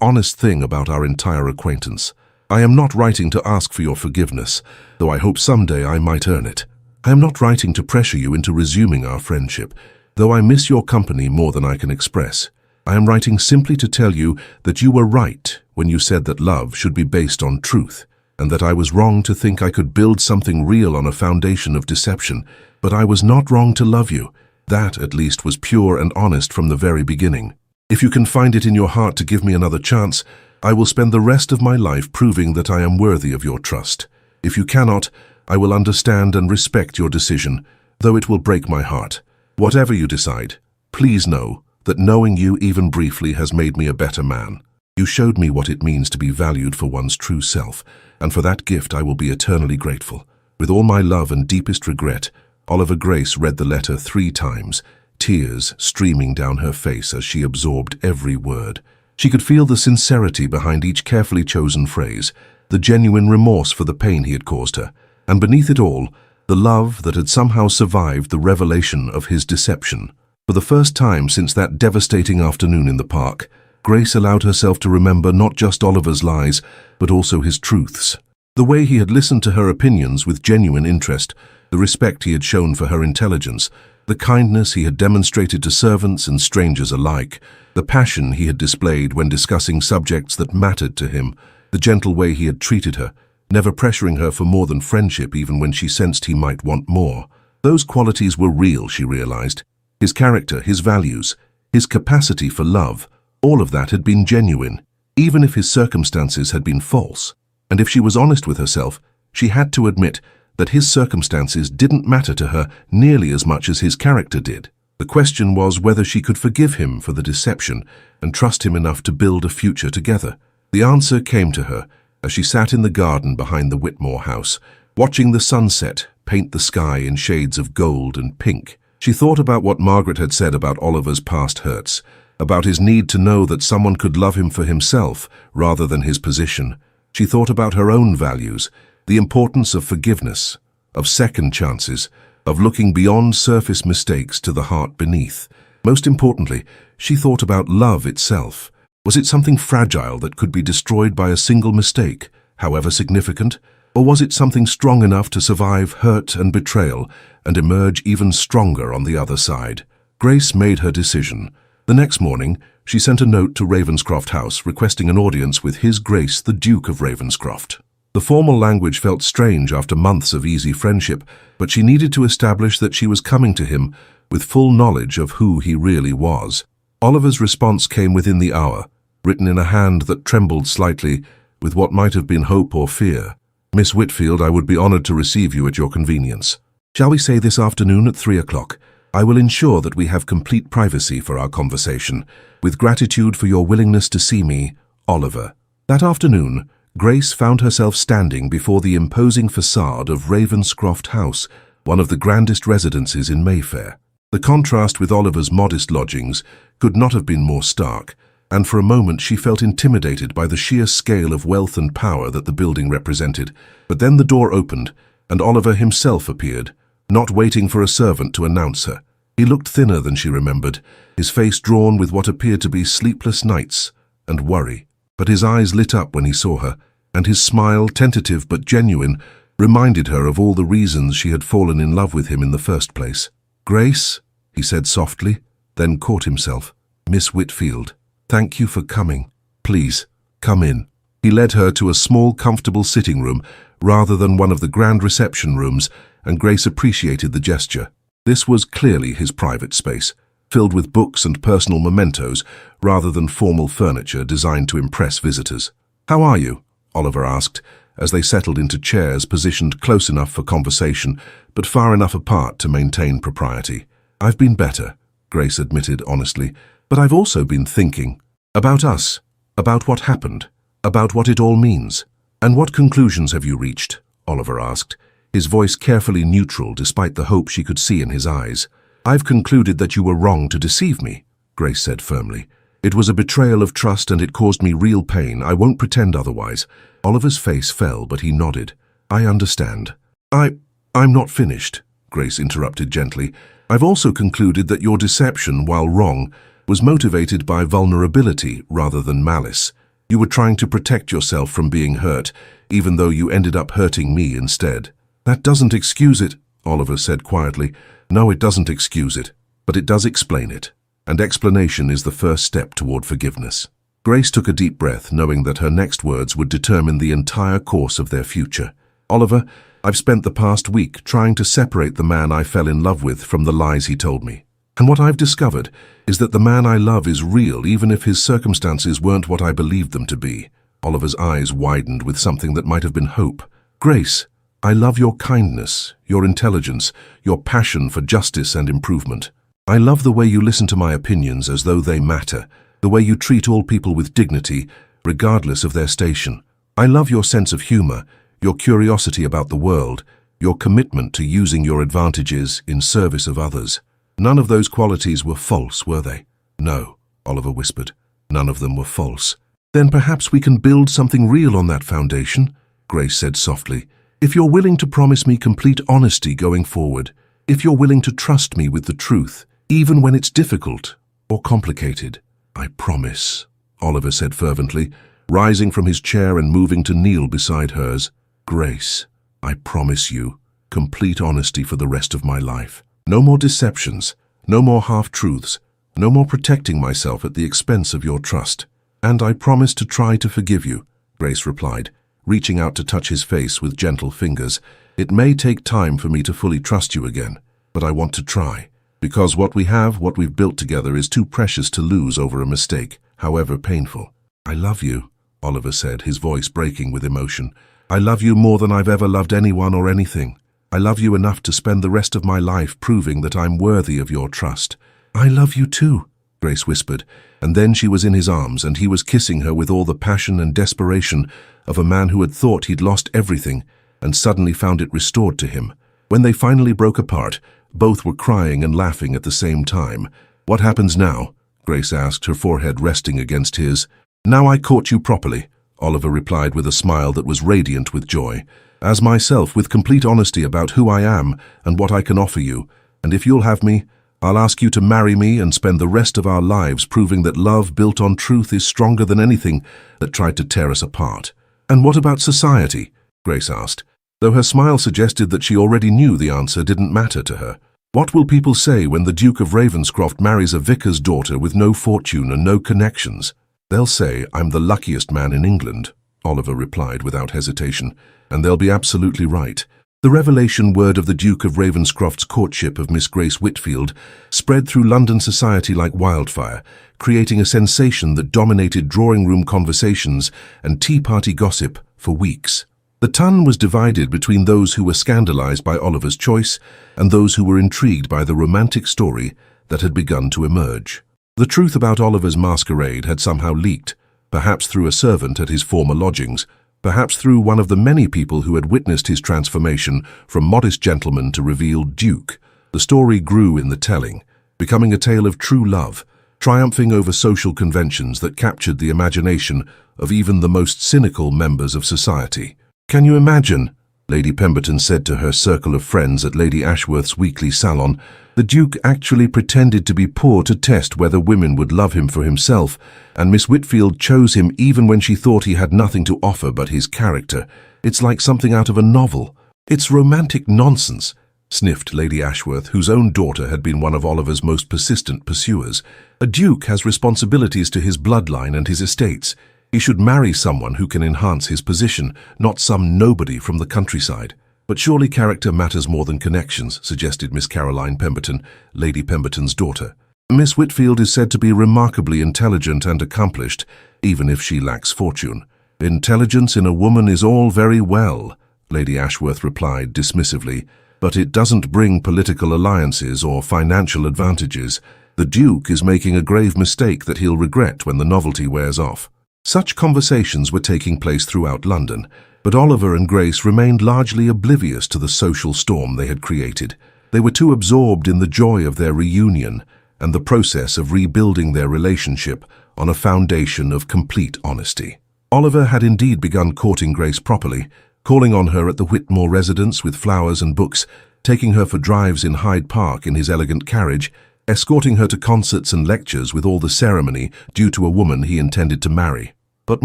honest thing about our entire acquaintance. I am not writing to ask for your forgiveness, though I hope someday I might earn it. I am not writing to pressure you into resuming our friendship, though I miss your company more than I can express. I am writing simply to tell you that you were right when you said that love should be based on truth, and that I was wrong to think I could build something real on a foundation of deception, but I was not wrong to love you. That, at least, was pure and honest from the very beginning. If you can find it in your heart to give me another chance, I will spend the rest of my life proving that I am worthy of your trust. If you cannot, I will understand and respect your decision, though it will break my heart. Whatever you decide, please know that knowing you even briefly has made me a better man. You showed me what it means to be valued for one's true self, and for that gift I will be eternally grateful. With all my love and deepest regret, Oliver Grace read the letter 3 times, tears streaming down her face as she absorbed every word. She could feel the sincerity behind each carefully chosen phrase, the genuine remorse for the pain he had caused her, and beneath it all, the love that had somehow survived the revelation of his deception. For the first time since that devastating afternoon in the park, Grace allowed herself to remember not just Oliver's lies, but also his truths. The way he had listened to her opinions with genuine interest, the respect he had shown for her intelligence, the kindness he had demonstrated to servants and strangers alike, the passion he had displayed when discussing subjects that mattered to him, the gentle way he had treated her. never pressuring her for more than friendship even when she sensed he might want more. Those qualities were real, she realized. His character, his values, his capacity for love, all of that had been genuine, even if his circumstances had been false. And if she was honest with herself, she had to admit that his circumstances didn't matter to her nearly as much as his character did. The question was whether she could forgive him for the deception and trust him enough to build a future together. The answer came to her as she sat in the garden behind the Whitmoor house, watching the sunset paint the sky in shades of gold and pink. She thought about what Margaret had said about Oliver's past hurts, about his need to know that someone could love him for himself rather than his position. She thought about her own values, the importance of forgiveness, of second chances, of looking beyond surface mistakes to the heart beneath. Most importantly, she thought about love itself. Was it something fragile that could be destroyed by a single mistake, however significant? Or was it something strong enough to survive hurt and betrayal and emerge even stronger on the other side? Grace made her decision. The next morning, she sent a note to Ravenscroft House requesting an audience with His Grace the Duke of Ravenscroft. The formal language felt strange after months of easy friendship, but she needed to establish that she was coming to him with full knowledge of who he really was. Oliver's response came within the hour, written in a hand that trembled slightly with what might have been hope or fear. Miss Whitfield, I would be honored to receive you at your convenience. Shall we say this afternoon at 3 o'clock? I will ensure that we have complete privacy for our conversation. With gratitude for your willingness to see me, Oliver. That afternoon, Grace found herself standing before the imposing facade of Ravenscroft House, one of the grandest residences in Mayfair. The contrast with Oliver's modest lodgings could not have been more stark, and for a moment she felt intimidated by the sheer scale of wealth and power that the building represented. But then the door opened, and Oliver himself appeared, not waiting for a servant to announce her. He looked thinner than she remembered, his face drawn with what appeared to be sleepless nights and worry. But his eyes lit up when he saw her, and his smile, tentative but genuine, reminded her of all the reasons she had fallen in love with him in the first place. "Grace," he said softly, then caught himself. "Miss Whitfield, thank you for coming. Please, come in." He led her to a small, comfortable sitting room rather than one of the grand reception rooms, and Grace appreciated the gesture. This was clearly his private space, filled with books and personal mementos rather than formal furniture designed to impress visitors. "How are you?" Oliver asked, as they settled into chairs positioned close enough for conversation, but far enough apart to maintain propriety. "I've been better," Grace admitted honestly, "but I've also been thinking. About us, about what happened, about what it all means." "And what conclusions have you reached?" Oliver asked, his voice carefully neutral despite the hope she could see in his eyes. "I've concluded that you were wrong to deceive me," Grace said firmly. "It was a betrayal of trust and it caused me real pain. I won't pretend otherwise." Oliver's face fell, but he nodded. "I understand." I'm not finished," Grace interrupted gently. "I've also concluded that your deception, while wrong, was motivated by vulnerability rather than malice. You were trying to protect yourself from being hurt, even though you ended up hurting me instead." "That doesn't excuse it," Oliver said quietly. "No, it doesn't excuse it, but it does explain it. And explanation is the first step toward forgiveness." Grace took a deep breath, knowing that her next words would determine the entire course of their future. "Oliver, I've spent the past week trying to separate the man I fell in love with from the lies he told me. And what I've discovered is that the man I love is real, even if his circumstances weren't what I believed them to be." Oliver's eyes widened with something that might have been hope. "Grace, I love your kindness, your intelligence, your passion for justice and improvement. I love the way you listen to my opinions as though they matter, the way you treat all people with dignity, regardless of their station. I love your sense of humor, your curiosity about the world, your commitment to using your advantages in service of others. None of those qualities were false, were they?" "No," Oliver whispered. "None of them were false." "Then perhaps we can build something real on that foundation," Grace said softly. "If you're willing to promise me complete honesty going forward, if you're willing to trust me with the truth, even when it's difficult or complicated." "I promise," Oliver said fervently, rising from his chair and moving to kneel beside hers. "Grace, I promise you complete honesty for the rest of my life. No more deceptions, no more half-truths, no more protecting myself at the expense of your trust." "And I promise to try to forgive you," Grace replied, reaching out to touch his face with gentle fingers. "It may take time for me to fully trust you again, but I want to try. Because what we've built together is too precious to lose over a mistake, however painful." "I love you," Oliver said, his voice breaking with emotion. "I love you more than I've ever loved anyone or anything. I love you enough to spend the rest of my life proving that I'm worthy of your trust." "I love you too," Grace whispered, and then she was in his arms and he was kissing her with all the passion and desperation of a man who had thought he'd lost everything and suddenly found it restored to him. When they finally broke apart, both were crying and laughing at the same time. "What happens now?" Grace asked, her forehead resting against his. "Now I caught you properly," Oliver replied with a smile that was radiant with joy. "As myself, with complete honesty about who I am and what I can offer you. And if you'll have me, I'll ask you to marry me and spend the rest of our lives proving that love built on truth is stronger than anything that tried to tear us apart." "And what about society?" Grace asked, though her smile suggested that she already knew the answer didn't matter to her. "What will people say when the Duke of Ravensmoor marries a vicar's daughter with no fortune and no connections?" "They'll say I'm the luckiest man in England," Oliver replied without hesitation, "and they'll be absolutely right." The revelation word of the Duke of Ravenscroft's courtship of Miss Grace Whitfield spread through London society like wildfire, creating a sensation that dominated drawing-room conversations and tea-party gossip for weeks. The ton was divided between those who were scandalized by Oliver's choice and those who were intrigued by the romantic story that had begun to emerge. The truth about Oliver's masquerade had somehow leaked, perhaps through a servant at his former lodgings, perhaps through one of the many people who had witnessed his transformation from modest gentleman to revealed duke. The story grew in the telling, becoming a tale of true love, triumphing over social conventions that captured the imagination of even the most cynical members of society. "Can you imagine?" Lady Pemberton said to her circle of friends at Lady Ashworth's weekly salon. "The Duke actually pretended to be poor to test whether women would love him for himself, and Miss Whitfield chose him even when she thought he had nothing to offer but his character. It's like something out of a novel." "It's romantic nonsense," sniffed Lady Ashworth, whose own daughter had been one of Oliver's most persistent pursuers. "A duke has responsibilities to his bloodline and his estates. He should marry someone who can enhance his position, not some nobody from the countryside." "But surely character matters more than connections," suggested Miss Caroline Pemberton, Lady Pemberton's daughter. "Miss Whitfield is said to be remarkably intelligent and accomplished, even if she lacks fortune." "Intelligence in a woman is all very well," Lady Ashworth replied dismissively, "but it doesn't bring political alliances or financial advantages. The Duke is making a grave mistake that he'll regret when the novelty wears off." Such conversations were taking place throughout London, but Oliver and Grace remained largely oblivious to the social storm they had created. They were too absorbed in the joy of their reunion and the process of rebuilding their relationship on a foundation of complete honesty. Oliver had indeed begun courting Grace properly, calling on her at the Whitmore residence with flowers and books, taking her for drives in Hyde Park in his elegant carriage, escorting her to concerts and lectures with all the ceremony due to a woman he intended to marry. But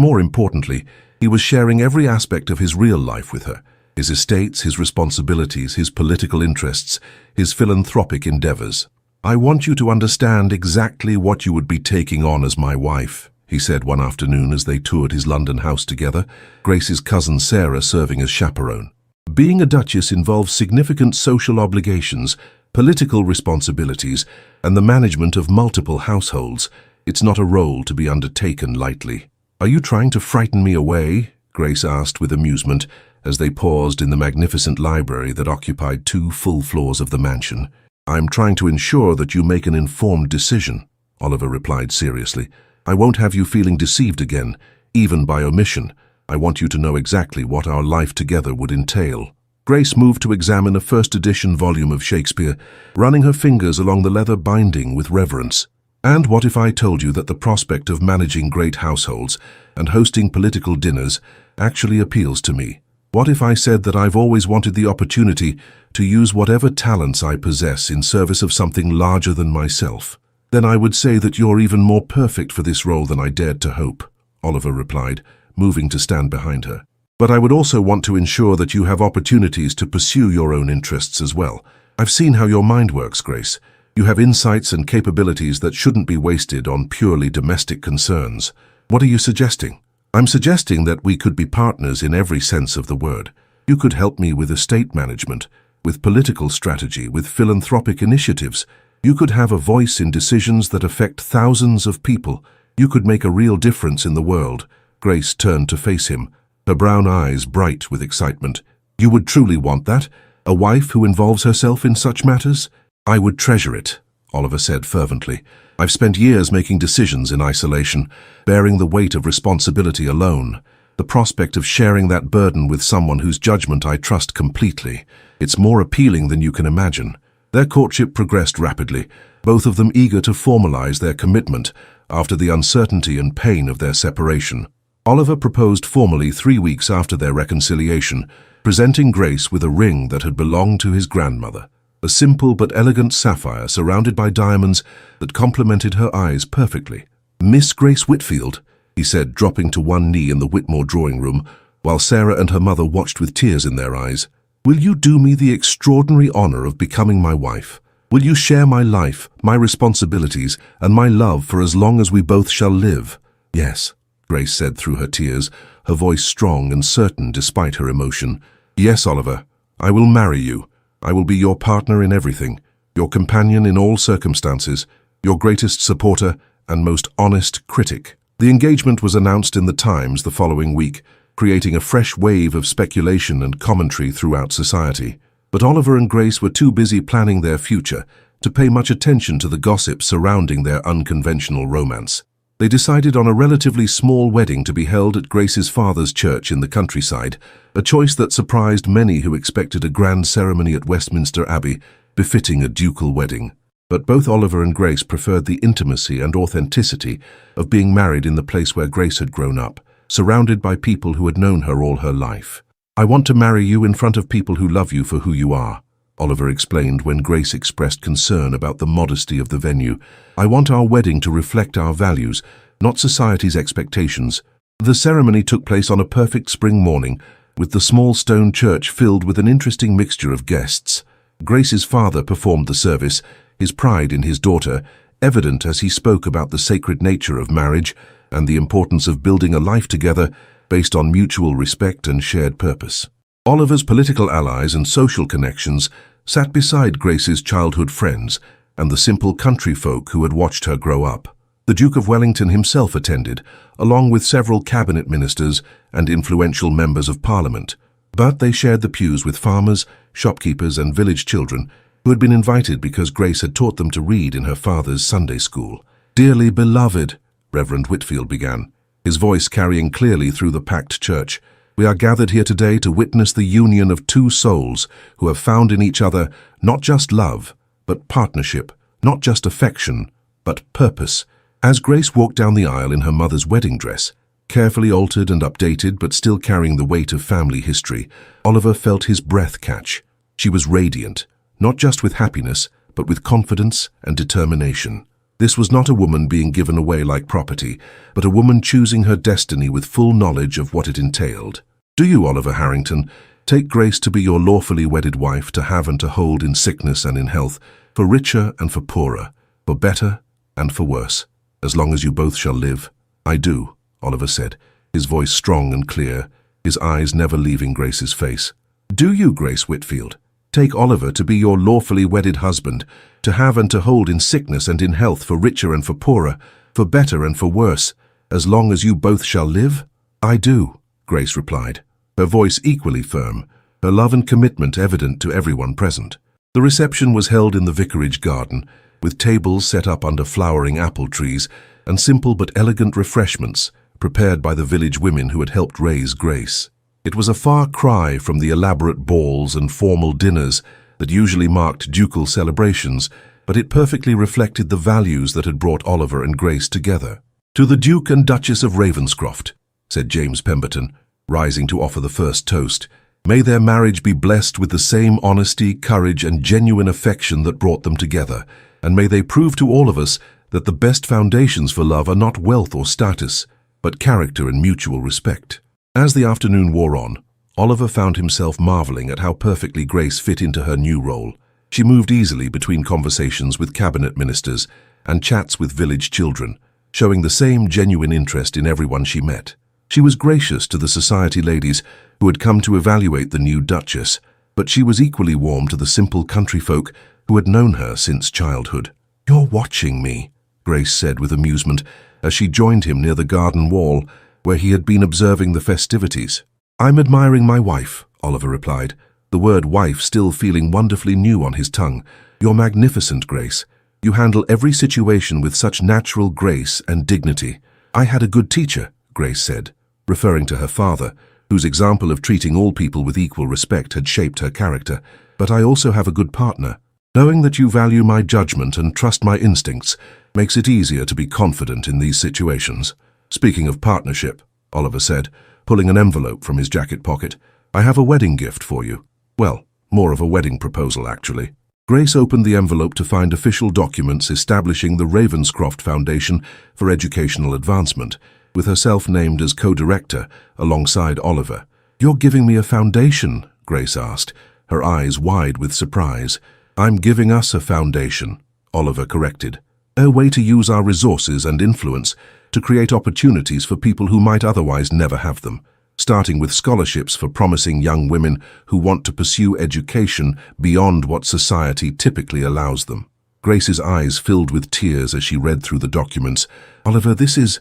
more importantly, he was sharing every aspect of his real life with her: his estates, his responsibilities, his political interests, his philanthropic endeavors. "I want you to understand exactly what you would be taking on as my wife," he said one afternoon as they toured his London house together, Grace's cousin Sarah serving as chaperone. "Being a duchess involves significant social obligations, political responsibilities, and the management of multiple households. It's not a role to be undertaken lightly." "Are you trying to frighten me away?" Grace asked with amusement as they paused in the magnificent library that occupied 2 full floors of the mansion. "I'm trying to ensure that you make an informed decision," Oliver replied seriously. "I won't have you feeling deceived again, even by omission. I want you to know exactly what our life together would entail." Grace moved to examine a first-edition volume of Shakespeare, running her fingers along the leather binding with reverence. "And what if I told you that the prospect of managing great households and hosting political dinners actually appeals to me? What if I said that I've always wanted the opportunity to use whatever talents I possess in service of something larger than myself? Then I would say that you're even more perfect for this role than I dared to hope," Oliver replied, moving to stand behind her. "But I would also want to ensure that you have opportunities to pursue your own interests as well. I've seen how your mind works, Grace. You have insights and capabilities that shouldn't be wasted on purely domestic concerns." "What are you suggesting?" I'm suggesting that we could be partners in every sense of the word. You could help me with estate management, with political strategy, with philanthropic initiatives. You could have a voice in decisions that affect thousands of people. You could make a real difference in the world. Grace turned to face him, her brown eyes bright with excitement. You would truly want that? A wife who involves herself in such matters? I would treasure it, Oliver said fervently. I've spent years making decisions in isolation, bearing the weight of responsibility alone. The prospect of sharing that burden with someone whose judgment I trust completely, it's more appealing than you can imagine. Their courtship progressed rapidly, both of them eager to formalize their commitment after the uncertainty and pain of their separation. Oliver proposed formally 3 weeks after their reconciliation, presenting Grace with a ring that had belonged to his grandmother. A simple but elegant sapphire surrounded by diamonds that complemented her eyes perfectly. "Miss Grace Whitfield," he said, dropping to one knee in the Whitmore drawing room, while Sarah and her mother watched with tears in their eyes. "Will you do me the extraordinary honor of becoming my wife? Will you share my life, my responsibilities, and my love for as long as we both shall live?" "Yes," Grace said through her tears, her voice strong and certain despite her emotion. "Yes, Oliver, I will marry you. I will be your partner in everything, your companion in all circumstances, your greatest supporter and most honest critic." The engagement was announced in the Times the following week, creating a fresh wave of speculation and commentary throughout society. But Oliver and Grace were too busy planning their future to pay much attention to the gossip surrounding their unconventional romance. They decided on a relatively small wedding to be held at Grace's father's church in the countryside, a choice that surprised many who expected a grand ceremony at Westminster Abbey, befitting a ducal wedding. But both Oliver and Grace preferred the intimacy and authenticity of being married in the place where Grace had grown up, surrounded by people who had known her all her life. "I want to marry you in front of people who love you for who you are," Oliver explained when Grace expressed concern about the modesty of the venue. "I want our wedding to reflect our values, not society's expectations." The ceremony took place on a perfect spring morning, with the small stone church filled with an interesting mixture of guests. Grace's father performed the service, his pride in his daughter evident as he spoke about the sacred nature of marriage and the importance of building a life together based on mutual respect and shared purpose. Oliver's political allies and social connections sat beside Grace's childhood friends and the simple country folk who had watched her grow up. The Duke of Wellington himself attended, along with several cabinet ministers and influential members of Parliament. But they shared the pews with farmers, shopkeepers and village children who had been invited because Grace had taught them to read in her father's Sunday school. "Dearly beloved," Reverend Whitfield began, his voice carrying clearly through the packed church, "we are gathered here today to witness the union of two souls who have found in each other not just love, but partnership, not just affection, but purpose." As Grace walked down the aisle in her mother's wedding dress, carefully altered and updated but still carrying the weight of family history, Oliver felt his breath catch. She was radiant, not just with happiness, but with confidence and determination. This was not a woman being given away like property, but a woman choosing her destiny with full knowledge of what it entailed. "Do you, Oliver Harrington, take Grace to be your lawfully wedded wife, to have and to hold in sickness and in health, for richer and for poorer, for better and for worse, as long as you both shall live?" "I do," Oliver said, his voice strong and clear, his eyes never leaving Grace's face. "Do you, Grace Whitfield, take Oliver to be your lawfully wedded husband, to have and to hold in sickness and in health, for richer and for poorer, for better and for worse, as long as you both shall live?" "I do," Grace replied, her voice equally firm, her love and commitment evident to everyone present. The reception was held in the vicarage garden, with tables set up under flowering apple trees and simple but elegant refreshments prepared by the village women who had helped raise Grace. It was a far cry from the elaborate balls and formal dinners that usually marked ducal celebrations, but it perfectly reflected the values that had brought Oliver and Grace together. "To the Duke and Duchess of Ravenscroft," said James Pemberton, rising to offer the first toast, "may their marriage be blessed with the same honesty, courage and genuine affection that brought them together, and may they prove to all of us that the best foundations for love are not wealth or status, but character and mutual respect." As the afternoon wore on, Oliver found himself marveling at how perfectly Grace fit into her new role. She moved easily between conversations with cabinet ministers and chats with village children, showing the same genuine interest in everyone she met. She was gracious to the society ladies who had come to evaluate the new Duchess, but she was equally warm to the simple country folk who had known her since childhood. "You're watching me," Grace said with amusement as she joined him near the garden wall where he had been observing the festivities. "I'm admiring my wife," Oliver replied, the word wife still feeling wonderfully new on his tongue. "You're magnificent, Grace. You handle every situation with such natural grace and dignity." "I had a good teacher," Grace said, referring to her father, whose example of treating all people with equal respect had shaped her character. "But I also have a good partner. Knowing that you value my judgment and trust my instincts makes it easier to be confident in these situations." "Speaking of partnership," Oliver said, pulling an envelope from his jacket pocket, "I have a wedding gift for you. Well, more of a wedding proposal, actually." Grace opened the envelope to find official documents establishing the Ravenscroft Foundation for Educational Advancement, with herself named as co-director alongside Oliver. "You're giving me a foundation?" Grace asked, her eyes wide with surprise. "I'm giving us a foundation," Oliver corrected. "A way to use our resources and influence to create opportunities for people who might otherwise never have them, starting with scholarships for promising young women who want to pursue education beyond what society typically allows them." Grace's eyes filled with tears as she read through the documents. "Oliver, this is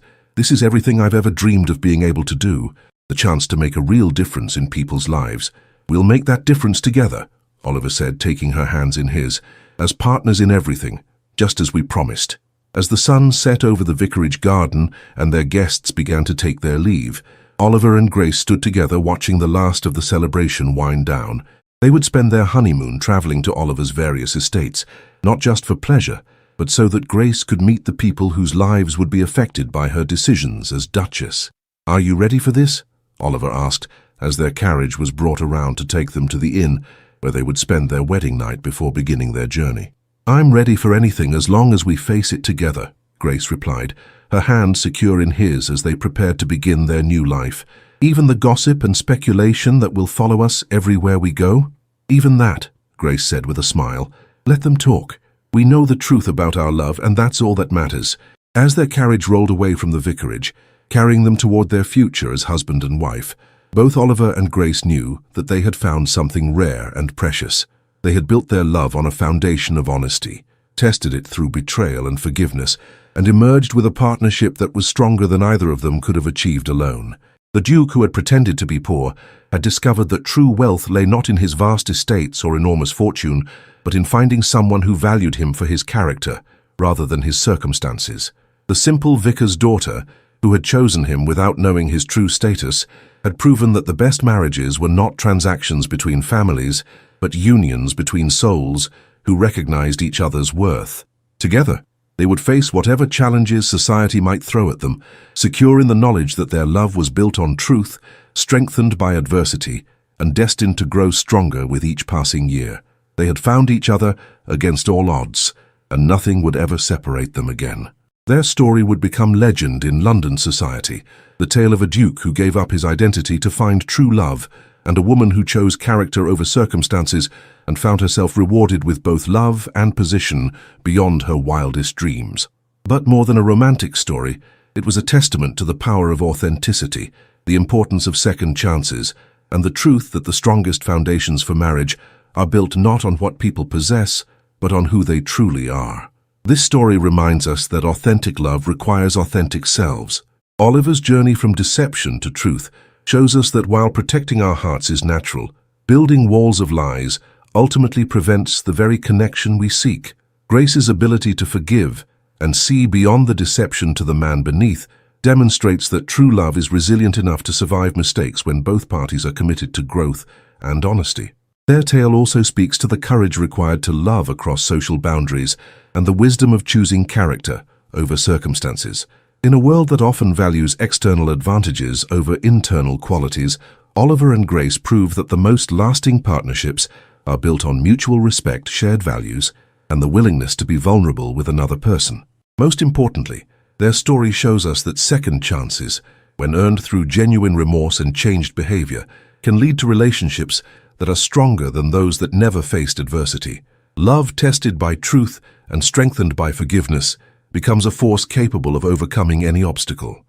everything I've ever dreamed of being able to do, the chance to make a real difference in people's lives. We'll make that difference together," Oliver said, taking her hands in his, "as partners in everything, just as we promised." As the sun set over the vicarage garden and their guests began to take their leave, Oliver and Grace stood together watching the last of the celebration wind down. They would spend their honeymoon traveling to Oliver's various estates, not just for pleasure, but so that Grace could meet the people whose lives would be affected by her decisions as Duchess. "Are you ready for this?" Oliver asked, as their carriage was brought around to take them to the inn where they would spend their wedding night before beginning their journey. "I'm ready for anything as long as we face it together," Grace replied, her hand secure in his as they prepared to begin their new life. "Even the gossip and speculation that will follow us everywhere we go?" "Even that," Grace said with a smile. "Let them talk. We know the truth about our love, and that's all that matters." As their carriage rolled away from the vicarage, carrying them toward their future as husband and wife, both Oliver and Grace knew that they had found something rare and precious. They had built their love on a foundation of honesty, tested it through betrayal and forgiveness, and emerged with a partnership that was stronger than either of them could have achieved alone. The Duke, who had pretended to be poor, had discovered that true wealth lay not in his vast estates or enormous fortune, but in finding someone who valued him for his character rather than his circumstances. The simple vicar's daughter, who had chosen him without knowing his true status, had proven that the best marriages were not transactions between families, but unions between souls who recognized each other's worth. Together, they would face whatever challenges society might throw at them, secure in the knowledge that their love was built on truth, strengthened by adversity, and destined to grow stronger with each passing year. They had found each other against all odds, and nothing would ever separate them again. Their story would become legend in London society, the tale of a duke who gave up his identity to find true love, and a woman who chose character over circumstances and found herself rewarded with both love and position beyond her wildest dreams. But more than a romantic story, it was a testament to the power of authenticity, the importance of second chances, and the truth that the strongest foundations for marriage are built not on what people possess, but on who they truly are. This story reminds us that authentic love requires authentic selves. Oliver's journey from deception to truth shows us that while protecting our hearts is natural, building walls of lies ultimately prevents the very connection we seek. Grace's ability to forgive and see beyond the deception to the man beneath demonstrates that true love is resilient enough to survive mistakes when both parties are committed to growth and honesty. Their tale also speaks to the courage required to love across social boundaries and the wisdom of choosing character over circumstances. In a world that often values external advantages over internal qualities, Oliver and Grace prove that the most lasting partnerships are built on mutual respect, shared values, and the willingness to be vulnerable with another person. Most importantly, their story shows us that second chances, when earned through genuine remorse and changed behavior, can lead to relationships that are stronger than those that never faced adversity. Love tested by truth and strengthened by forgiveness becomes a force capable of overcoming any obstacle.